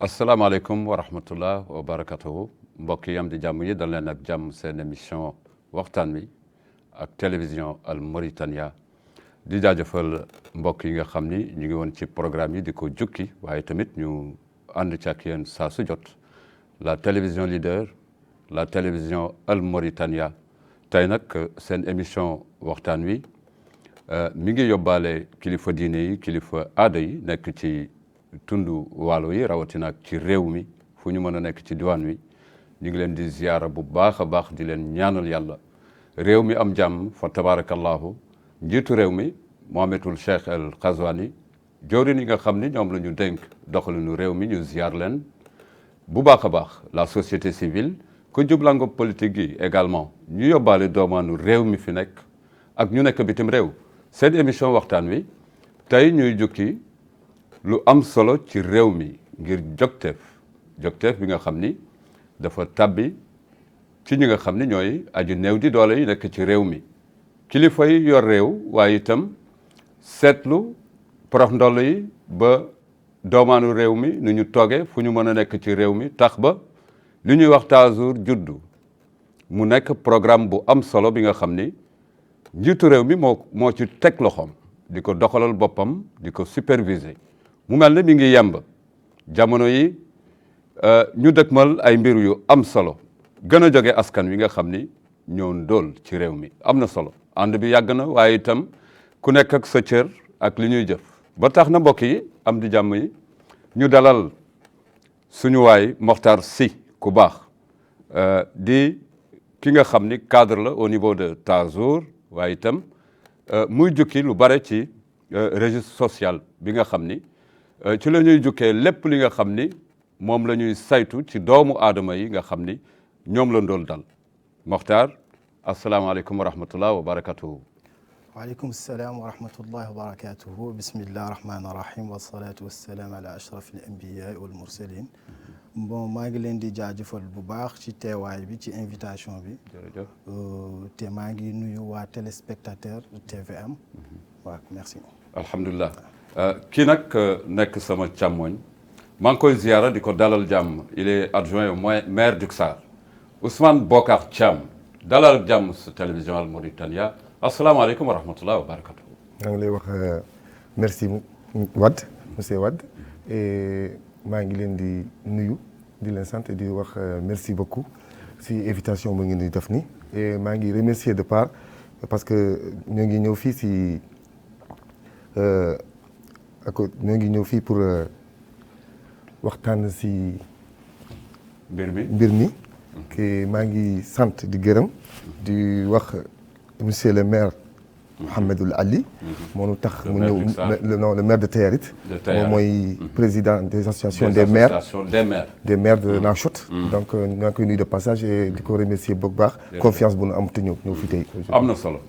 asalaamaaleykum wa rahmatullah wa barakatuhu mbokk yi am di jàmm yi dal leen ak jàmm seen émission waxtaan wi ak télévision Al Mauritania di jaajëfal mbokk yi nga xam ni ñu ngi woon ci programme yi di ko jukki waaye tamit ñu ànd ci ak yéen saa su jot la télévision leader la télévision Al Mauritania tey nag seen émission waxtaan wi mi ngi yóbbaale kilifa diine yi kilifa aada yi nekk ci tundu waalo yi rawatina ak ci réew mi fu ñu mën a nekk ci diwaan wi ñu ngi leen di ziyaara bu baax a baax di leen ñaanal yàlla réew mi am jàmm fa tabarakallahu njiitu réew mi Mohamedoul Cheikh El Ghazouani jawriñ yi nga xam ni ñoom la ñu dénk doxalinu réew mi ñu ziyaar leen bu baax a baax la société civile ku jublango politique yi également ñu yóbbaale doomaanu réew mi fi nekk ak ñu nekk bitim réew seen émission waxtaan wi tey ñuy jukki lu am solo ci réew mi ngir jogteef bi nga xam ni dafa tabbi ci ñi nga xam ni ñooy aju néew di doole yi nekk ci réew mi kilifa yi yor réew waaye itam seetlu porox ndoll yi ba doomaanu réew mi nu ñu toogee fu ñu mën a nekk ci réew mi tax ba li ñuy wax Tazour juddu mu nekk programme bu am solo bi nga xam ni njiitu réew mi moo ci teg loxoom di ko doxalal boppam di ko superviser mu mel ne mi ngi yemb jamono yi ñu dëkkmal ay mbir yu am solo gën a jóge askan wi nga xam ni ñoo ndóol ci réew mi am na solo ànd bi yàgg na waaye itam ku nekk ak sa cër ak li ñuy jëf ba tax na mbokk yi am di jàmm yi ñu dalal suñu waay Mokhtar Sy ku baax di ki nga xam ni cadre la au niveau de Tazour waaye itam muy jukki lu bare ci registre social bi nga xam ni ci la ñuy jukkee lépp li nga xam ni moom la ñuy saytu ci doomu aadama yi nga xam ni ñoom la ndool dal Mokhtar asalaamaaleykum wa rahmatullah wa barakatuhu waaleykum salaam wa rahmatullahi wa barakatuhu bismillahi rahmaani rahim wasalaatu wassalaam ala ashraf al anbiya wal mursalin bon maa ngi leen di jaajëfal bu baax ci teewaay bi ci invitation bi jërëjëf te maa ngi nuyu waa téléspectateur TVM waaw merci alhamdulilah kii nag nekk sama càmmoñ maa ngi koy ziyaara di ko dalal jàmm il est adjoint au maire d'Uxar Ousmane Bokar Thiam dalal jàmm sa télévision Al Mauritania asalaamaaleykum wa rahmatullah wa barakatuh maa ngi lay wax merci Wade monsieur Wade et maa ngi leen di nuyu di leen sant di wax merci beaucoup si invitation mu ngi di def ni et maa ngi remercier de part parce que ñoo ngi ñëw fii si ñoo ngi ñëw fii pour waxtaan si mbir mi que maa ngi sant di gërëm di wax monsieur le maire Mohamedoul Ali moo nu tax mu ñëw le maire de Tayarit moom mooy président des associations des maires de Nouakchott donc ñoo ngi koy nuyu de passage et di ko remercier bu baax confiance bu nu am te ñëw fi tey am na solo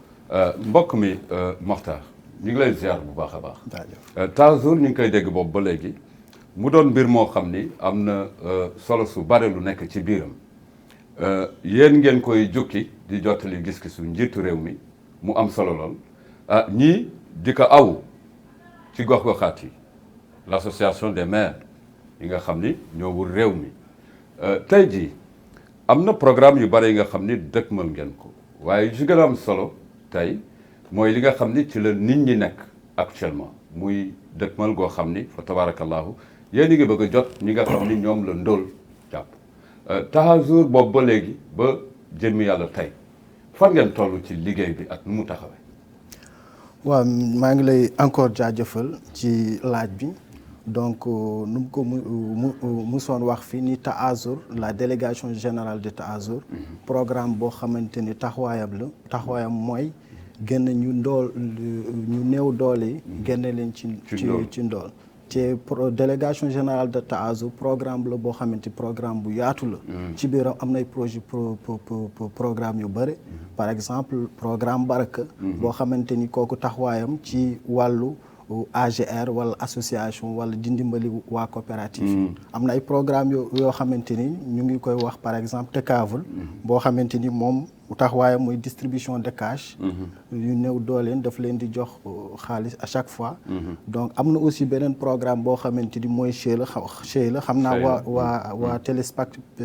mbokk mi Mokhtar ñu ngi lay ziar bu baax a baax Tazour ñu ngi koy dégg boobu ba léegi mu doon mbir moo xam ni am na solo su bare lu nekk ci biiram yéen ngeen koy jukki di jottali gis-gisu njiitu réew mi mu am solo lool ñii di ko aw ci gox-goxaat yi l'association des maires yi nga xam ni ñoo wër réew mi tey jii am na programme yu bare yi nga xam ni dëkkmal ngeen ko waaye yu ci gën a am solo tey mooy li nga xam ni ci la nit ñi nekk actuellement muy dëkkmal goo xam ni fa tabarakallahu yéen ngi bëgg a jot ñi nga xam ni ñoom la ndóol jàpp Tazour boobu ba léegi ba jëmmi yàlla tey fan ngeen toll ci liggéey bi ak nu mu taxawee. waaw maa ngi lay encore jaajëfal ci laaj bi donc nu mu ko musoon wax fii ni Tazour la délégation générale de Tazour programme boo xamante ni taxawaayam mooy génn ñu néew doole yi génne leen ci ndool te délégation générale de Tazour programme la boo xamante programme bu yaatu la ci biiram am nay projet programme yu bëri par exemple programme Baraka boo xamante ni kooku taxawaayam ci wàllu AGR wala association wala di ndimbali waa coopérative am na ay programme yoo xamante ni ñu ngi koy wax par exemple Tekavul boo xamante ni moom taxawaayam mooy distribution de cash. yu néew dooleen daf leen di jox xaalis à chaque fois. donc am na aussi beneen programme boo xamante ni mooy Cheila xam naa waa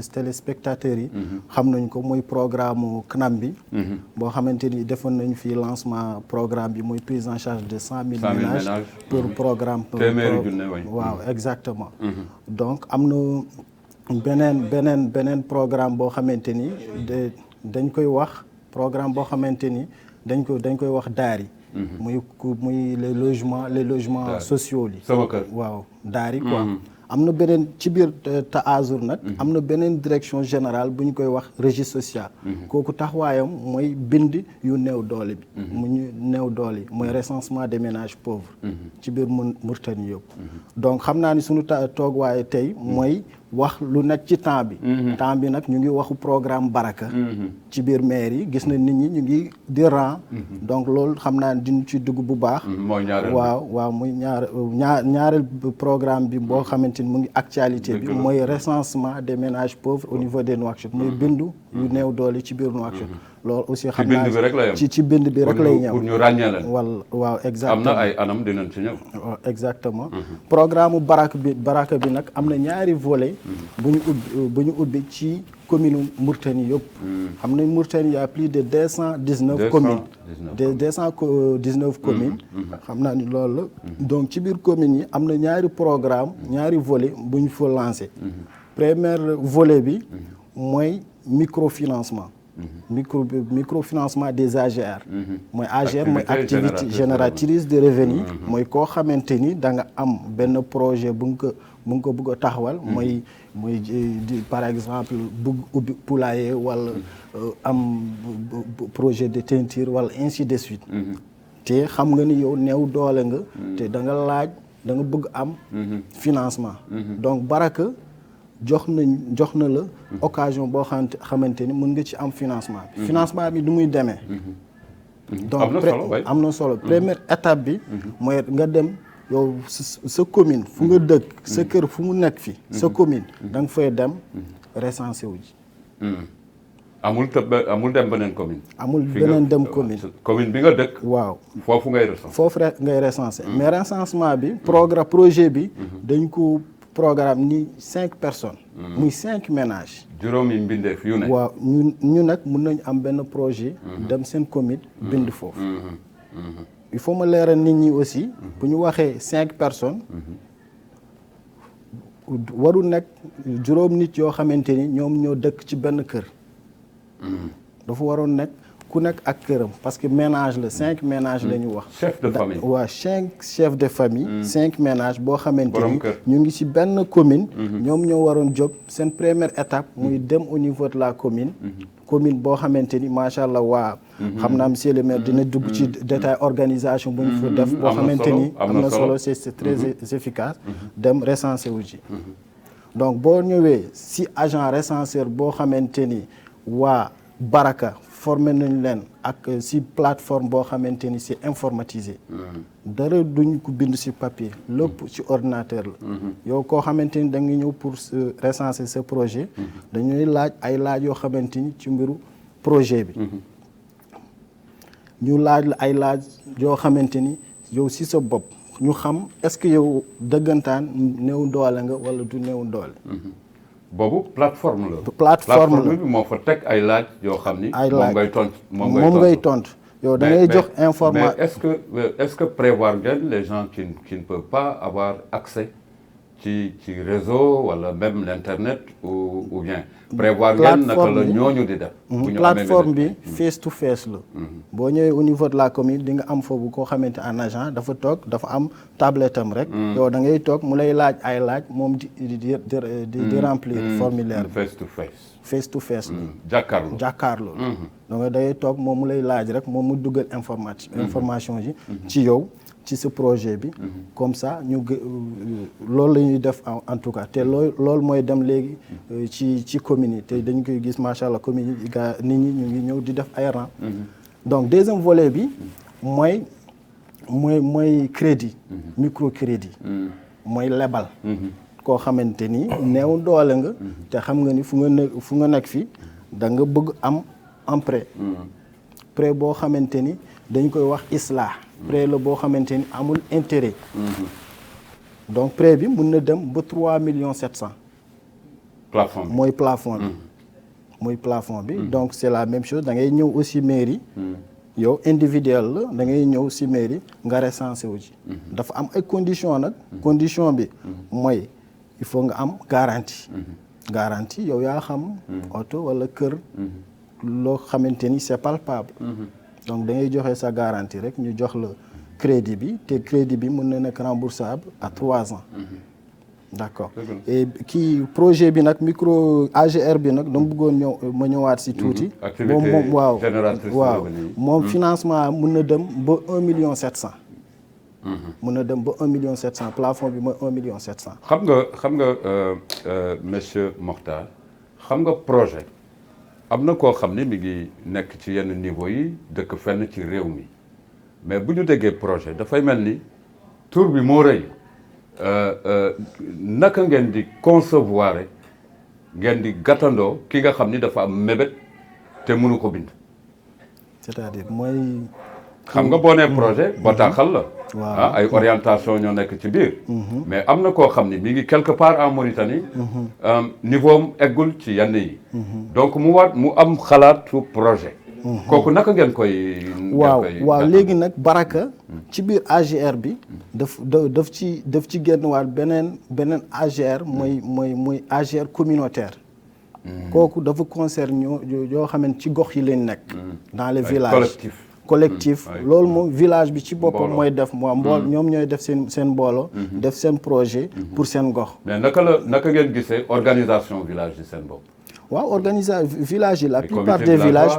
téléspectateurs yi. xam nañ ko mooy programme CNAM bi. boo xamante ni defoon nañ fi lancement programme bi mooy prise en charge de 100 000 ménages pour programme. waaw exactement. donc am na beneen programme boo xamante ni dañ koy wax programme boo xamante ni dañ koy wax daari. muy les logements sociaux yi. waaw daari quoi. am na beneen ci biir Taazur nag. am na beneen direction générale bu ñu koy wax registre social. kooku taxawaayam mooy bind yu néew doole bi. mu ñu néew doole yi mooy recensement des ménages pauvres. ci biir Mauritanie yëpp. donc xam naa ni suñu toogwaaye tey mooy wax lu nekk ci temps bi. temps bi nag ñu ngi waxu programme Baraka. ci biir maire yi gis na nit ñi ñu ngi di rang. donc loolu xam naa diñu ci dugg bu baax. waaw muy ñaareel programme bi boo xamante mu ngi actualité bi mooy recensement des ménages pauvres au niveau des Nouakchott mooy bindu yu néew doole ci biir Nouakchott loolu aussi xam naa ci bind bi rek lay ñëw pour ñu ràññee leen waaw exactement am na ay anam dinañ ci ñëw exactement programme baraka bi nag am na ñaari volet bu ñu ubbi ci commune Mauritanie yëpp xam nañ Mauritanie y a plus de 219 communes 219 communes xam naa ni loolu la donc ci biir communes yi am na ñaari programme ñaari volet bu ñu fa lancé premier volet bi mooy microfinancement microfinancement des AGR mooy AGR mooy activité génératrice de revenus mooy koo xamante ni da nga am benn projet bu nga ko bëgg a taxawal mooy par exemple bëgg ubbi poulailler wala am projet de teinture wala ainsi de suite te xam nga ni yow néew doole nga te da nga bëgg am financement donc Baraka jox na la occasion boo xamante ni mën nga ci am financement bi financement bi du muy demee donc am na solo première étape bi mooy nga dem yow sa commune fu nga dëkk sa kër fu mu nekk fi sa commune da nga fay dem recensé wu ji amul dem beneen commune amul beneen dem commune bi nga dëkk waaw foofu ngay recensé mais recensement bi projet bi dañ ko programme ni 5 personnes muy 5 ménages juróomi mbindeef yu ne waaw ñu nag mën nañu am benn projet dem seen commune bind foofu il faut ma leeral nit ñi aussi bu ñu waxee 5 personnes waru nekk juróom nit yoo xamante ni ñoom ñoo dëkk ci benn kër dafa waroon nekk ku nekk ak këram parce que ménage la 5 ménages la ñu wax. chef de famille waaw 5 chefs de famille. 5 ménages boo xamante ni ñu ngi ci benn commune. ñoom ñoo waroon jóg seen première étape. muy dem au niveau de la commune. commune boo xamante ni macha allah waa. xam naa monsieur le maire dina dugg ci détail organisation bu ñu fa def. boo xamante ni am na solo c'est très efficace. dem recenser wu ji. donc boo ñëwee ci agent recenseur boo xamante ni waa Baraka. formé nañ leen ak ci plateforme boo xamante ni c'est informatisé dara duñ ko bind ci papier lépp ci ordinateur la yow koo xamante ni da nga ñëw pour recenser ce projet dañuy laaj ay laaj yoo xamante ni ci mbiru projet bi ñu laaj la ay laaj yoo xamante ni yow ci sa bopp ñu xam est-ce que yow dëggantaan néew doole nga walla du néew doole boobu plateforme la. plateforme bi moo fa teg ay laaj yoo xam ni. ay laaj moom ngay tontu. yow da ngay jox information. mais est-ce que prévoir ngeen les gens qui ne peuvent pas avoir accès ci réseau wala même l'internet ou bien. prévoir ngeen naka la ñooñu di def. plateforme bi face to face la. boo ñëwee au niveau de la commune di nga am foofu koo xamante en agent dafa toog dafa am tablette am rek. yow da ngay toog mu lay laaj ay laaj moom di remplir formulaire bi. face to face la. jàkkaarloo. donc da ngay toog moom mu lay laaj rek moom mu duggal information yi ci yow. ci ce projet bi comme ça ñu loolu la ñuy def en tout cas te loolu mooy dem léegi ci commune yi te dañu koy gis macha allah commune yi gaa nit ñi ñu ngi ñëw di def ay rang donc deuxième volet bi mooy crédit microcrédit mooy lebal koo xamante ni néew doole nga te xam nga ni fu nga nekk fi da nga bëgg am am prêt. prêt boo xamante ni dañ koy wax islah. prêt la boo xamante ni amul intérêt. donc prêt bi mun na dem ba 3,7 millions. plafond bi mooy plafond bi. mooy plafond bi. donc c'est la même chose da ngay ñëw aussi mairie. yow individuel la da ngay ñëw si mairie nga recensé wu ci. dafa am ay conditions nag. condition bi mooy il faut nga am garantie. garantie yow yaa xam. oto wala kër. loo xamante ni c'est palpable. donc da ngay joxe sa garantie rek ñu jox la crédit bi te crédit bi mën na nekk remboursable à 3 ans. d'accord et kii projet bi nag micro AGR bi nag dama bëggoon ma ñëwaat si tuuti. moom waaw moom financement mën na dem ba 1,7 million. mën na dem ba 1,7 million plafond bi mooy 1,7 million. xam nga monsieur Mokhtar xam nga projet am na koo xam ni mi ngi nekk ci yenn niveau yi dëkk fenn ci réew mi mais bu ñu déggee projet dafay mel ni tur bi moo rëy. naka ngeen di concevoir ngeen di gàttandoo ki nga xam ni dafa am mébét te mënu ko bind. c'est-à-dire mooy. xam nga boo nee projet bataaxal la. waaw ay orientation ñoo nekk ci biir. mais am na koo xam ni mi ngi quelque part en Mauritanie. niveau am eggul ci yenn yi. donc mu am xalaatu projet. kooku naka ngeen koy. waaw léegi nag Baraka. ci biir AGR bi. daf ci génn waat beneen AGR mooy AGR communautaire. kooku dafa concerne yoo xamante ci gox yi leen nekk. dans les villages collectif loolu moom village bi ci boppam mooy def ñoom ñooy def seen mbooloo. def seen projet pour seen gox. mais naka ngeen gisee organisation village yi seen bopp. waaw organiser village yi la plupart des villages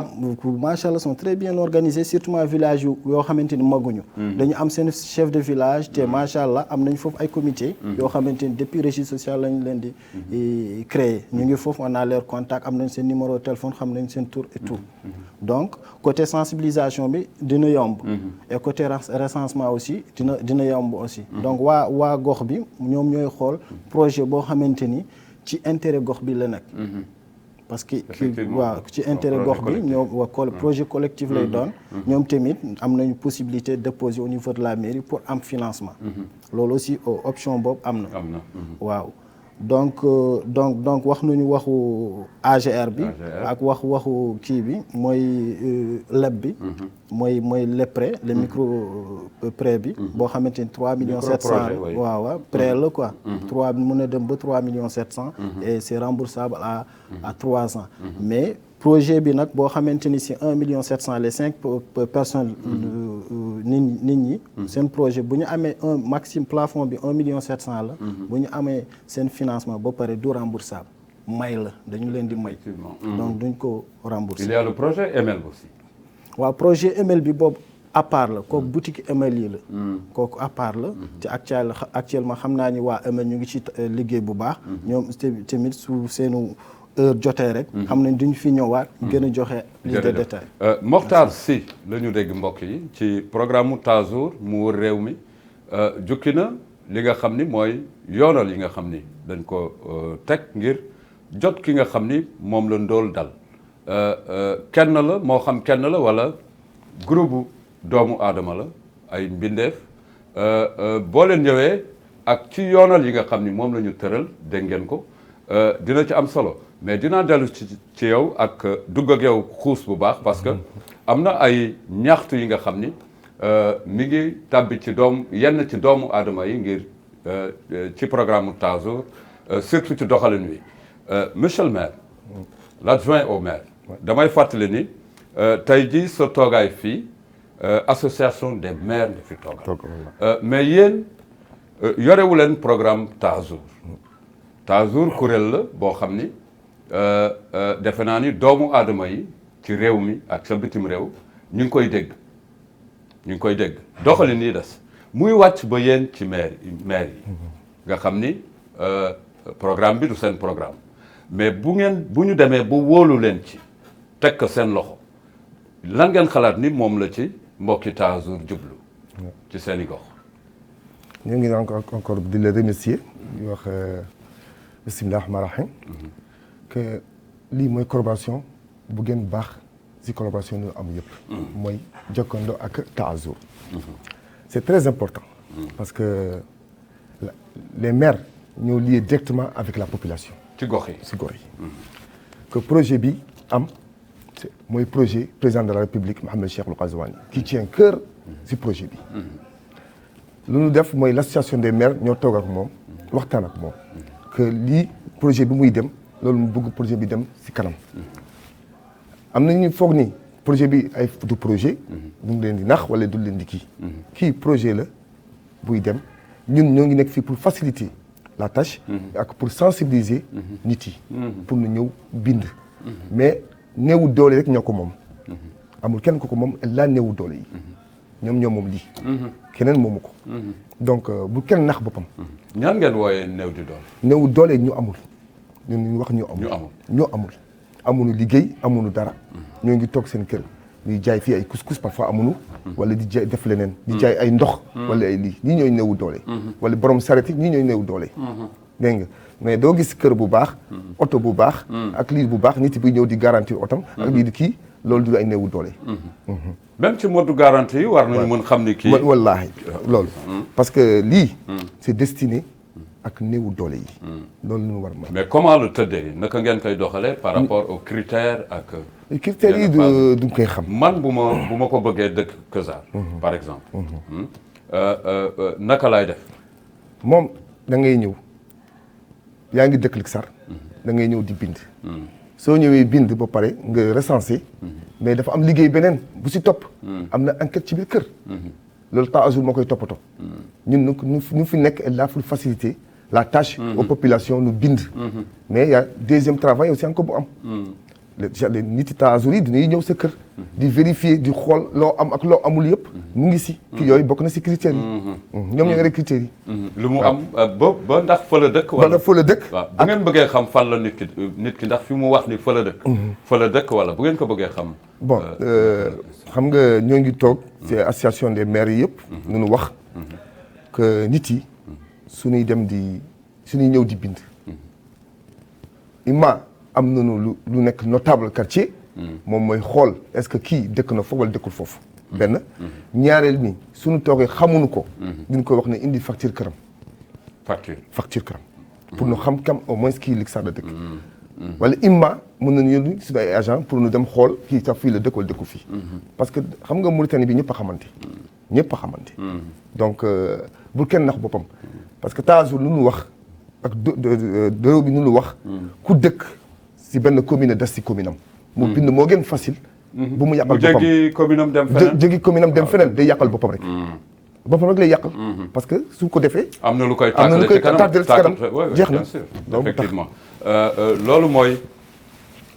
macha allah sont très bien organisés surtout village yoo xamante ni maguñu. dañu am seen chef de village te macha allah am nañ foofu ay comité yoo xamante ni depuis régie sociale lañ leen di créer ñu ngi foofu on a leur contact am nañ seen numéro de téléphone xam nañ seen tour et tout. donc côté sensibilisation bi dina yomb. et côté recensement aussi dina yomb aussi. donc waa gox bi ñoom ñooy xool projet boo xamante ni ci intérêt gox bi la nekk. parce que ci intérêt gox bi ñoom projet collectif lay doon. ñoom tamit am nañu possibilité déposer au niveau de la mairie pour am financement. loolu aussi option boobu am na. waaw donc wax nañu waxu AGR bi. ak waxu kii bi mooy leb bi. mooy le prêt le micro prêt bi. boo xamante ni 3,7 millions. waaw prêt la quoi. 3 mën na dem ba 3,7 millions. et c'est remboursable à 3 ans. mais projet bi nag boo xamante ni si 1,7 million les 5 personnes nit ñi. seen projet bu ñu amee un maximum plafond bi 1,7 million la. bu ñu amee seen financement ba pare du remboursable may la dañu leen di may. donc duñ ko rembourser. il y a le projet ML aussi. waaw projet ML bi boobu à part la kooku boutique ML yi la. kooku à part la. te actuellement xam naa ni waa ML ñu ngi ci liggéey bu baax. ñoom tamit su seenu heure jotee rek. xam nañ duñ fi ñëwaat. gën a joxe plus de détails. Mokhtar Sy la ñu dégg mbokk yi ci programme mu Tazour mu wër réew mi jukki na li nga xam ni mooy yoonal yi nga xam ni dañ ko teg ngir jot ki nga xam ni moom la ndóol dal. kenn la moo xam kenn la wala groupe doomu aadama la ay mbindeef boo leen ñëwee ak ci yoonal yi nga xam ni moom la ñu tëral dégg ngeen ko dina ci am solo mais dinaa dellu ci yow ak dugg ak yow xuus bu baax parce que am na ay ñaxtu yi nga xam ni mi ngi tàbbi ci yenn ci doomu aadama yi ngir ci programme Tazour surtout ci doxalin wi monsieur le maire l'adjoint au maire damay fàttali ni tey jii sa toogaay fii association des maires de fi toogal mais yéen yorewu leen programme Tazour kuréel la boo xam ni defe naa ni doomu aadama yi ci réew mi ak sa bitim réew ñu ngi koy dégg doxalin yi des muy wàcc ba yéen ci maire yi nga xam ni programme bi du seen programme mais bu ñu demee bu wóolu leen ci teg ko seen loxo lan ngeen xalaat ni moom la ci mbokki Tazour jublu ci seen i gox. ñu ngi encore di la remercier di wax bisimilah rahmaani rahim que lii mooy collaboration bu gën baax si collaboration ñu am yëpp. mooy jokkandoo ak Taazur. c'est très important. parce que les maires ñoo lié directement avec la population. ci gox yi si gox yi. que projet bi am mooy projet président de la République Mohamed Cheikh Ould Ghazouani qui tient cœur si projet bi. lu ñu def mooy l'association des maires ñoo toog ak moom waxtaan ak moom. que lii projet bi muy dem loolu mu bëgg projet bi dem si kanam. am na ñu foog ni projet bi ay du projet. du leen di nax wala du leen di kii projet la buy dem ñun ñoo ngi nekk fii pour faciliter la tâche. ak pour sensibiliser nit yi. pour ñu ñëw bind. mais néewu doole rek ñoo ko moom. amul kenn ku ko moom laa néewu doole yi. ñoom ñoo moom lii. keneen moomu ko. donc bu kenn nax boppam. ñaan ngeen wooyee néew di doole. néewu doole ñu amul. ñun ñu wax ñu amul. ñoo amul. amuñu liggéey amuñu dara. ñoo ngi toog seen kër ñuy jaay fii ay couscous parfois amuñu. wala di jaay def leneen. di jaay ay ndox. wala ay lii ñii ñooy néewu doole. wala borom saret yi ñii ñooy néewu doole. dégg nga mais doo gis kër bu baax. oto bu baax. ak lii bu baax nit bi ñëw di garantir otam. ak lii di kii loolu du ay néewu doole. même ci mode garantie yi war nañu mën xam ni kii. wallaahi loolu. parce que lii. c'est destiné ak néewu doole yi. loolu lu war ma. mais comment la tëddee naka ngeen koy doxalee par rapport aux critères ak. critères yi du koy xam. man bu ma ko bëggee dëkk Keuzaar. par exemple. naka laay def. moom da ngay ñëw yaa ngi dëkk Lixar. da ngay ñëw di bind. soo ñëwee bind ba pare nga recensé. mais dafa am liggéey beneen bu si topp. am na enquête ci biir kër. loolu Taazur moo koy toppatoo. ñun ñu fi nekk là pour faciliter la tâche aux populations nu bind. mais y a deuxième travail aussi encore bu am. les nit yi Taazur yi dinañ ñëw sa kër. di vérifier di xool loo am ak loo amul yëpp. mu ngi si. ki yooyu bokk na si critères yi. ñoom ñoo yore critères yi. lu mu am ba ndax fa la dëkk. wala fa la dëkk. waaw bu ngeen bëggee xam fan la nit ki ndax fi mu wax ni fa la dëkk. fa la dëkk wala bu ngeen ko bëggee xam. bon xam nga ñoo ngi toog. c'est association des maires yi yëpp. ñu wax que nit yi suñuy dem di suñuy ñëw di bind. am nañu lu nekk notable quartier. moom mooy xool est-ce que kii dëkk na foofu wala dëkkul foofu. benn ñaareel ni suñu toogee xamuñu ko. duñ ko wax ne indi facture këram. facture këram. pour ñu xam kam au moins kii Lixar la dëkk. wala imma mën nañu yónni suñu ay agent pour ñu dem xool kii sax fii la dëkk wala dëkku fii. parce que xam nga Mauritanie bi ñëpp a xamante. ñëpp a xamante. donc bu kenn nax boppam. parce que Taazur lu ñu wax ak dërëw bi lu ñu wax. ku dëkk si benn commune des si commune am. mu bind moo gën facile. bu mu yàqal boppam bu jéggi commune am dem feneen. jéggi commune am dem feneen day yàqal boppam rek. boppam rek lay yàqal. parce que su ko defee. am na lu koy tàggatale ci kanam jeex na effectivement loolu mooy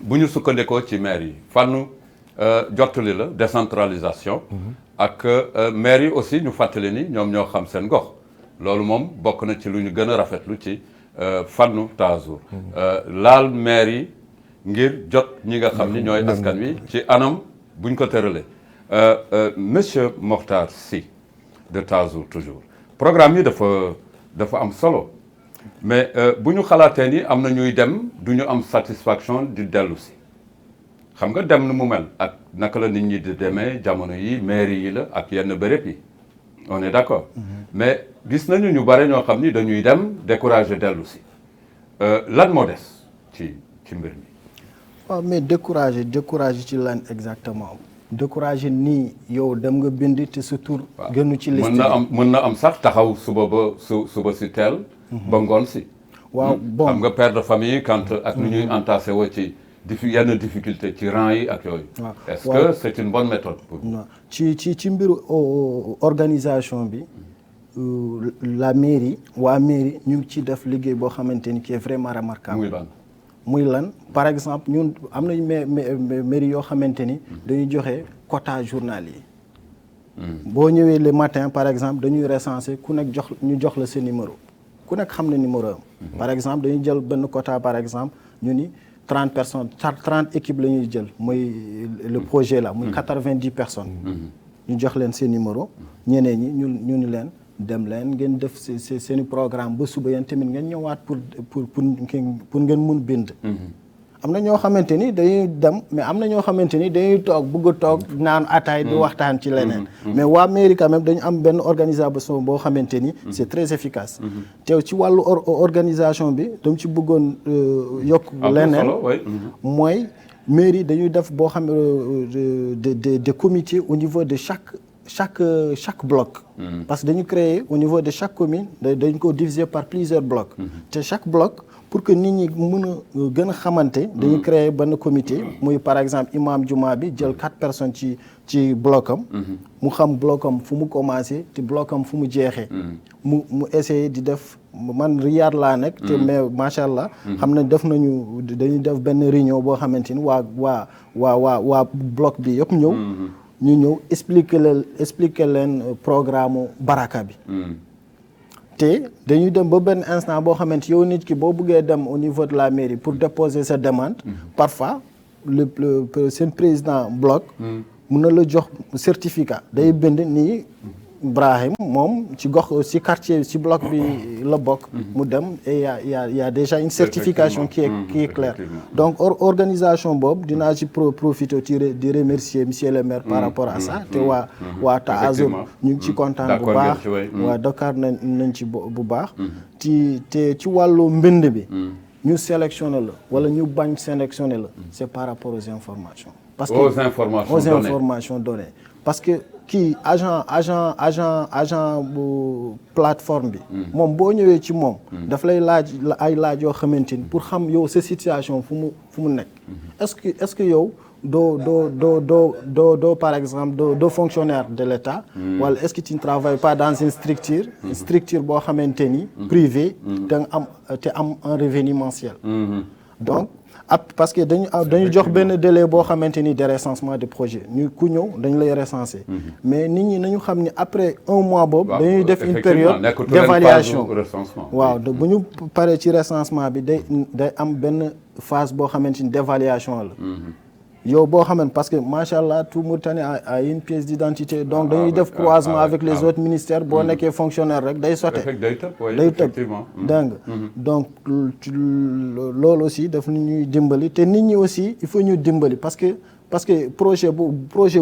bu ñu sukkandikoo ci maire yi fànnu jottali la décentralisation. ak maire yi aussi ñu fàttali ni ñoom ñoo xam seen gox. loolu moom bokk na ci lu ñu gën a rafetlu ci fànnu Taazur. laal maire yi ngir jot ñi nga xam ni ñooy askan wi ci anam buñ ko tëralee. monsieur Mokhtar Sy de Taazur toujours programme yi dafa am solo mais bu ñu xalaatee ni am na ñuy dem du ñu am satisfaction di dellu si xam nga dem na mu mel ak naka la nit ñi di demee jamono yi mairie yi la ak yenn béréb yi on est d'accord mais gis nañu ñu bare ñoo xam ni dañuy dem découragé dellu si lan moo des ci mbir mi. waaw mais découragé ci lan exactement. découragé nii yow dem nga bind te sa tur gënu ci liste mën na am sax taxaw suba si teel ba ngoon si waaw bon xam nga père de famille quand ak nu ñuy entassé woo ci yenn difficulté ci rang yi ak yooyu est-ce que c'est une bonne méthode pour ci mbiru organisation bi la mairie waa mairie ñu ngi ci def liggéey boo xamante ni qui est vraiment remarquable muy lan par exemple ñun am nañ mairie yoo xamante ni dañuy joxe quota journalier boo ñëwee le matin par exemple dañuy recenser ku nekk ñu jox la sa numéro ku nekk xam na numéro am par exemple dañuy jël benn quota par exemple ñu ni 30 personnes 30 équipes la ñuy jël muy le projet là muy 90 personnes ñu jox leen seen numéro ñeneen ñi ñu ni leen dem leen ngeen def seeni programme ba suba yéen tamit ngeen ñëwaat pour ngeen mun bind am na ñoo xamante ni dañuy dem mais am na ñoo xamante ni dañuy toog bëgg a toog naan ataay di waxtaan ci leneen mais waa mairie quand même dañu am benn organisation boo xamante ni c'est très efficace te ci wàllu organisation bi dama ci bëggoon yokk leneen mooy mairie dañuy def boo xam des comités au niveau de chaque bloc parce que dañu créer au niveau de chaque commune dañ ko diviser par plusieurs blocs te chaque bloc pour que nit ñi mën a gën a xamante dañu créer benn comité muy par exemple imam juma bi jël 4 personnes ci bloc am mu xam bloc am fu mu commencé te bloc am fu mu jeexee mu essayer di def man Riyad laa nekk te mais macha allah xam nañ dañuy def benn réunion boo xamante ni waa bloc bi yëpp ñëw ñu ñëw expliquer leen programme baraka bi te dañuy dem ba benn instant boo xamante yow nit ki boo bëggee dem au niveau de la mairie pour déposer sa demande parfois seen président bloc mun na la jox certificat day bind nii Ibrahim moom ci gox ci quartier ci bloc bi la bokk mu dem et y a déjà une certification qui est claire donc organisation boobu dinaa ci profiter di remercier monsieur le maire par rapport à ça te waa Taazur ñu ngi ci kontaan bu baax waa Dakar nañ ci bu baax te ci wàllu mbind bi ñu sélectionné la wala ñu bañ sélectionné la c'est par rapport aux informations parce que aux informations données parce que kii agent bu plateforme bi moom boo ñëwee ci moom daf lay laaj laaj yoo xamante ni pour xam yow sa situation fu mu nekk est-ce que yow doo par exemple doo fonctionnaire de l'État wala est-ce que tu ne travailles pas dans une structure boo xamante ni privée te am un revenu mensuel donc parce que dañu jox benn délai boo xamante ni de recensement de projet ñu ku ñëw dañu lay recenser mais nit ñi nañu xam ni après un mois boobu dañuy def une période d'évaluation waaw bu ñu paree ci recensement bi day am benn phase boo xamante ni d'évaluation la yow boo xamante parce que macha allah tout Mauritanie a une pièce d'identité donc dañuy def croisement avec les autres ministères boo nekkee fonctionnaire rek day sote day tëb dégg nga donc loolu aussi daf ñuy dimbali te nit ñi aussi il faut ñu dimbali parce que projet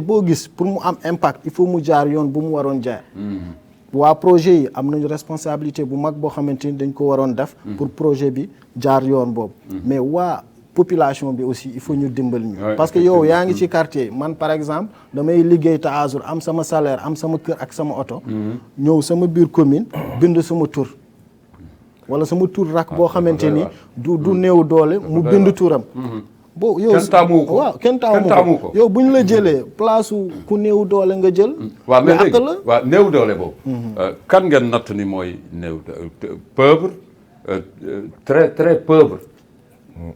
boo gis pour mu am impact il faut mu jaar yoon bu mu waroon jaar waa projet yi am nañu responsabilité bu mag boo xamante ni dañ ko waroon def pour projet bi jaar yoon boobu mais population bi aussi il faut ñu dimbali ñu parce que yow yaa ngi ci quartier man par exemple damay liggéey Taazur am sama salaire am sama kër ak sama oto ñëw sama biir commune bind sama tur wala sama tur rak boo xamante ni du néew doole mu bind turam boo yow kenn taamu ko yow bu ñu la jëlee place ku néew doole nga jël mais léegi waaw néew doole boobu kan ngeen natt ni mooy néew pauvre très très pauvre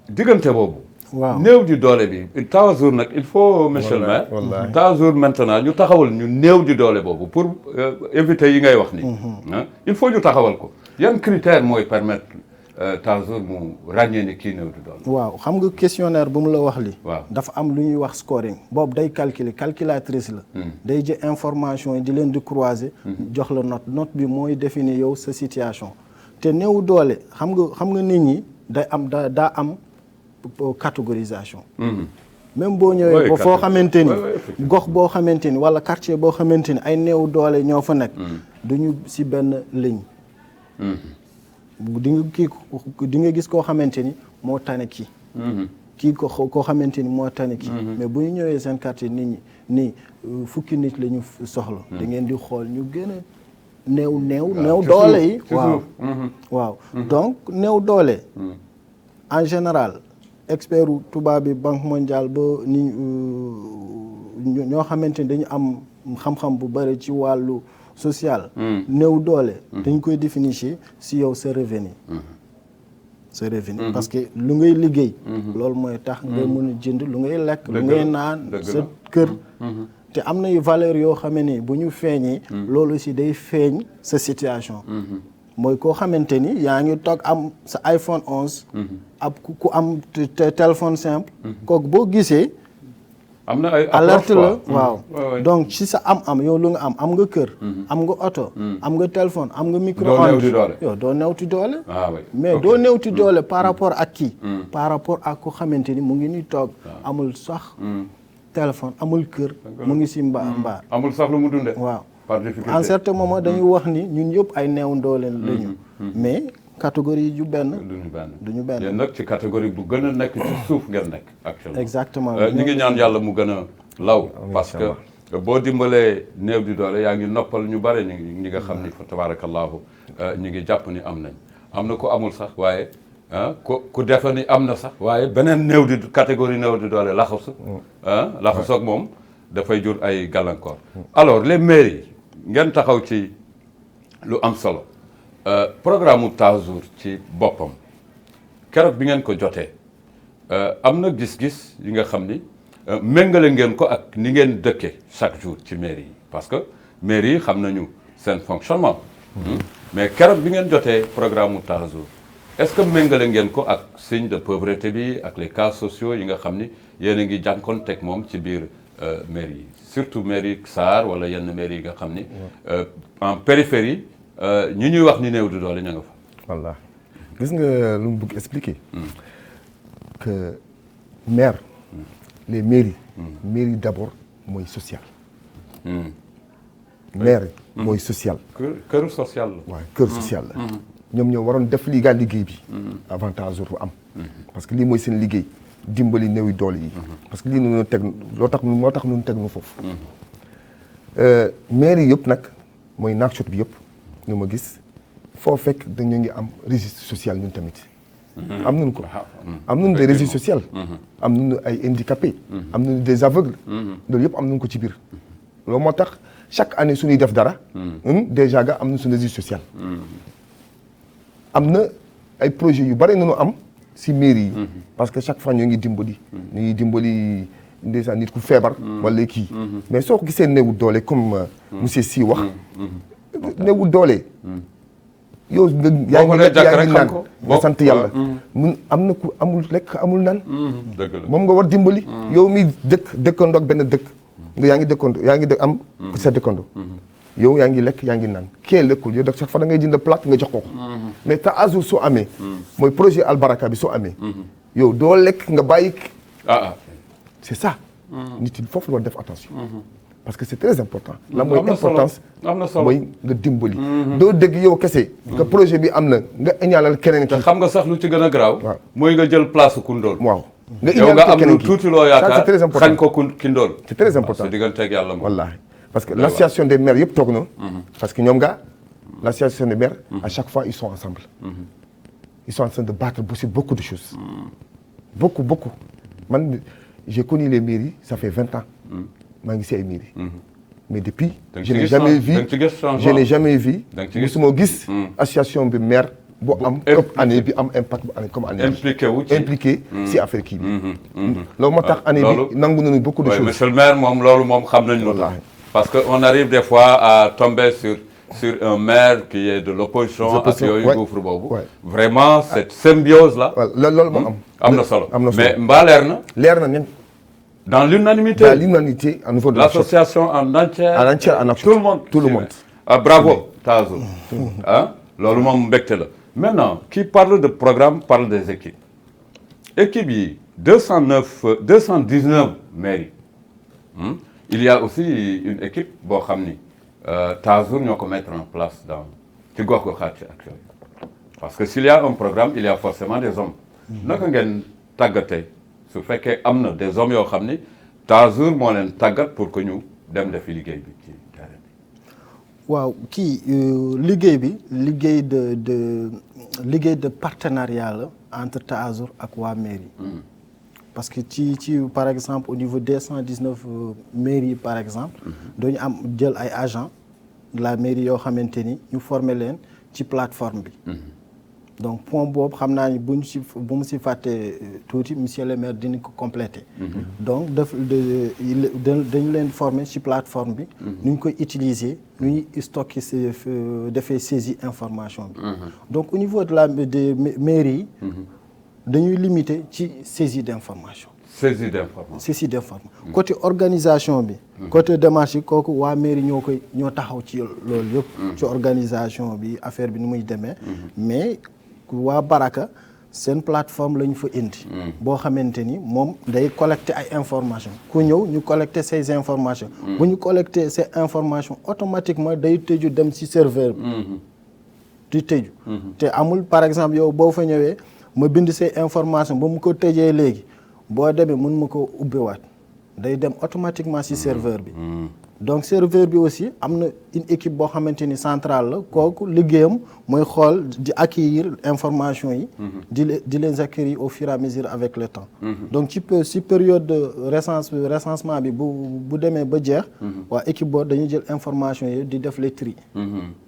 diggante boobu waaw néew di doole bi Taazur nag il faut monsieur le maire Taazur maintenant ñu taxawal ñu néew di doole boobu pour éviter yi ngay wax ni il faut ñu taxawal ko yan critère mooy permettre Taazur mu ràññee ni kii néew di doole waaw xam nga questionnaire bu mu la wax li waaw dafa am lu ñuy wax scoring boobu day calculatrice la day jël information yi di leen di croiser jox la note bi mooy définir yow sa situation te néew doole xam nga nit ñi daa am catégorisation même boo ñëwee ba foo xamante ni gox boo xamante ni wala quartier boo xamante ni ay néew doole ñoo fa nekk duñu ci benn ligne di nga gis koo xamante ni moo tane kii koo xamante ni moo tane kii mais bu ñu ñëwee seen quartier nit ñi fukki nit la ñu soxla da ngeen di xool ñu gën a néew doole yi waaw donc néew doole en général expert tubaab bi banque mondiale ba ni ñoo xamante ni dañu am xam-xam bu bëri ci wàllu social néew doole dañ koy définir si yow sa revenu parce que lu ngay liggéey loolu mooy tax nga mën a jënd lu ngay lekk lu ngay naan sa kër te am na valeur yoo xam ne bu ñu feeñee loolu aussi day feeñ sa situation mooy koo xamante ni yaa ngi toog am sa iPhone 11 ab ku am téléphone simple kooku boo gisee am na ay alerte la waaw ouais. donc ci sa am yow lu nga am nga kër am nga oto am nga téléphone am nga doo micro-ondes néew di doole yow doo newti doole ah oui mais ok. doo newti doole par rapport ak kii par rapport ak ko xamante ni mu ngi ni toog amul sax téléphone amul kër mu ngi si mbaar amul sax lu mu dundee waaw par difficulté en certain moment dañuy wax ni ñun yëpp ay néew doole lañu mais catégorie yu benn duñu benn yéen nag ci catégorie bu gën a nekk ci suuf ngeen nekk actuellement exactement ñu ngi ñaan yàlla mu gën a law parce que boo dimbalee néew di doole yaa ngi noppal ñu bare ñi nga xam ni fa tabarakallahu ñi ngi jàpp ni am nañ am na ko amul sax waaye ku defe ni am na sax waaye beneen néew di catégorie néew di doole laxasu laxasu ak moom dafay jur ay gàllankoor alors les mairies ngeen taxaw ci lu am solo programme mu Tazour ci boppam keroog bi ngeen ko jotee am na gis-gis yi nga xam ni méngale ngeen ko ak ni ngeen dëkkee chaque jour ci mairie yi parce que mairie yi xam nañu seen fonctionnement mais keroog bi ngeen jotee programme mu Tazour est-ce que méngale ngeen ko ak signe de pauvreté bi ak les cas sociaux yi nga xam ni yéen a ngi jànkoonteeg moom ci biir mairie yi surtout mairie Sarr wala yenn mairie yi nga xam ni en périphérie ñi ñuy wax ni néew di doole ña nga fa. voilà gis nga lu mu bëgg expliquer. que maire les mairies. mairie d'abord mooy social. maire mooy social. kër social la. waaw kër social la. ñoom ñoo waroon def liggéey bi. avant Tazour bu am. parce que lii mooy seen liggéey dimbali néewi doole yi. parce que lii nu teg moo tax nu teg nu foofu. mairie yëpp nag mooy Nouakchott bi yëpp. ñu ma gis foo fekk dañu ngi am registre social ñun tamit am nañu ko am nañu des registres sociaux am nañu ay handicapés am nañu des aveugles loolu yëpp am nañu ko ci biir loolu moo tax chaque année suñuy def dara déjà ga am na suñu registre social am na ay projets yu bari nañu am si mairie yi parce que chaque fois ñoo ngi dimbali ñu ngi dimbali ndeysaan nit ku feebar wala kii mais soo ko gisee néewu doole comme monsieur Sy wax néewul doole yow yaa ngi lekk yaa ngi naan nga sant yàlla mun am na ku amul lekk amul naan moom nga war dimbali yow mi dëkkandoo ak benn dëkk nga yaa ngi am sa dëkkandoo yow yaa ngi lekk yaa ngi naan kee lekkul yow chaque fois da ngay jënd plate nga jox ko mais Tazour soo amee mooy projet Al Baraka bi soo amee yow doo lekk nga bàyyi c'est ça nit yi foofu la war def attention parce que c'est très important la mooy importance mooy nga dimbali doo dégg yow kese que projet bi am na nga iñaalal keneen ki xam nga sax lu ci gën a garaaw mooy nga jël place ku ndóol waaw nga iñaalal keneen ki yow nga am lu tuuti loo yaakaar xañ ko ki ndóol c'est très important sa digganteeg yàlla moom wallaahi parce que l'association des maires yëpp toog na parce que ñoom nga l'association des maires à chaque fois ils sont ensemble ils sont en train de battre sur beaucoup de choses beaucoup man j'ai connu les mairies ça fait 20 ans maa ngi si ay mairie mais depuis je n'ai jamais vu musuma gis association bi maire bu am comme année bi am impact bu année comme année impliqué si affaire kii bi loolu moo tax année bi nangu nañu beaucoup de choses monsieur le maire moom loolu moom xam nañu lu tax parce que on arrive des fois à tomber sur un maire qui est de l'opposition ak yooyu gouffre boobu vraiment cette symbiose là loolu moo am na solo mais mbaa leer na dans l'unanimité au niveau de l'association en entière à Nouakchott tout le monde bravo Tazour loolu moom mbégte la maintenant qui parle de programme parle des équipes yi 219 mairies il y a aussi une équipe boo xam ni Tazour ñoo ko mettre en place dans ci gox goxaat ci ak yooyu parce que s'il y a un programme il y a forcément des hommes naka ngeen tàggatee su fekkee am na des hommes yoo xam ni Tazour moo leen tàggat pour que ñu dem defi liggéey bi ci terrain bi. waaw kii liggéey bi liggéey de partenariat la entre Tazour ak waa mairie. parce que ci par exemple au niveau 219 mairies par exemple. dañu am jël ay agents de la mairie yoo xamante ni ñu former leen ci plateforme bi. donc point boobu xam naa ni bu mu si fàttee tuuti monsieur le maire dina ko compléter. donc dañu leen former ci plateforme bi. nu ñu koy utiliser nu ñuy stocker defee saisie information bi. donc au niveau de la des mairies yi. dañuy limiter ci saisie d'information. saisie d'information. saisie d'information. côté organisation bi. côté démarche yi kooku waa mairie ñoo taxaw ci loolu yëpp. ci organisation bi affaire bi ni muy demee. mais waa Baraka seen plateforme la ñu fa indi. boo xamante ni moom day collecter ay informations ku ñëw ñu collecter ces informations. bu ñu collecter ces informations automatiquement day tëju dem ci serveur bi. di tëju. te amul par exemple yow boo fa ñëwee ma bind ces informations ba mu ko tëjee léegi boo demee mun ma ko ubbiwaat day dem automatiquement ci serveur bi. donc serveur bi aussi am na une équipe boo xamante ni centrale la kooku liggéeyam mooy xool di accueillir information yi. di les acquérir au fur et à mesure avec le temps. donc ci période de recensement bi bu demee ba jeex. waa équipe boobu dañuy jël information yi di def les tri.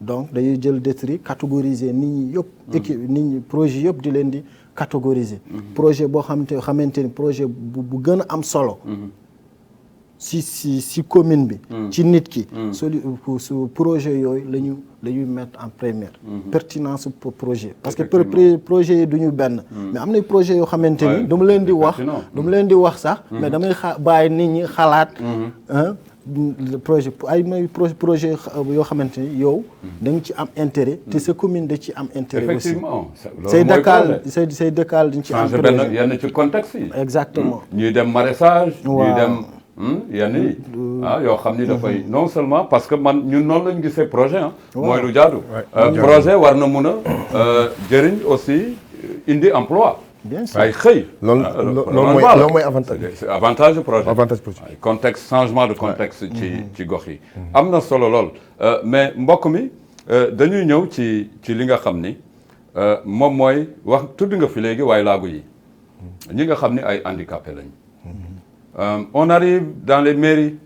donc dañuy jël des tri catégoriser nit ñi yëpp. équipe nit ñi projet yëpp di leen di catégoriser. projet boo xamante ni projet bu gën a am solo. si commune bi. ci nit ki. su projet yooyu la ñuy mettre en première. pertinence pour projet. parce que projet yi du ñu benn. mais am na projet yoo xamante ni dama leen di wax sax. mais damay bàyyi nit ñi xalaat. projet projet yoo xamante ni yow. da nga ci am intérêt. te sa commune da ci am intérêt aussi. effectivement say décal dañ ci am projet yenn ci contexte yi. exactement ñuy dem maraîchage. ñuy dem. yenn yi yoo xam ni dafay non seulement parce que ñun noonu lañu gisee projet mooy lu jaadu projet war na mun a jëriñ aussi indi emploi bien sûr ay xëy loolu mooy avantage du projet projet contexte changement de contexte ci gox yi am na solo lool mais mbokk mi dañuy ñëw ci li nga xam ni moom mooy wax tudd nga fi léegi waaye laagu yi ñi nga xam ni ay handicapé lañ on arrive dans les mairies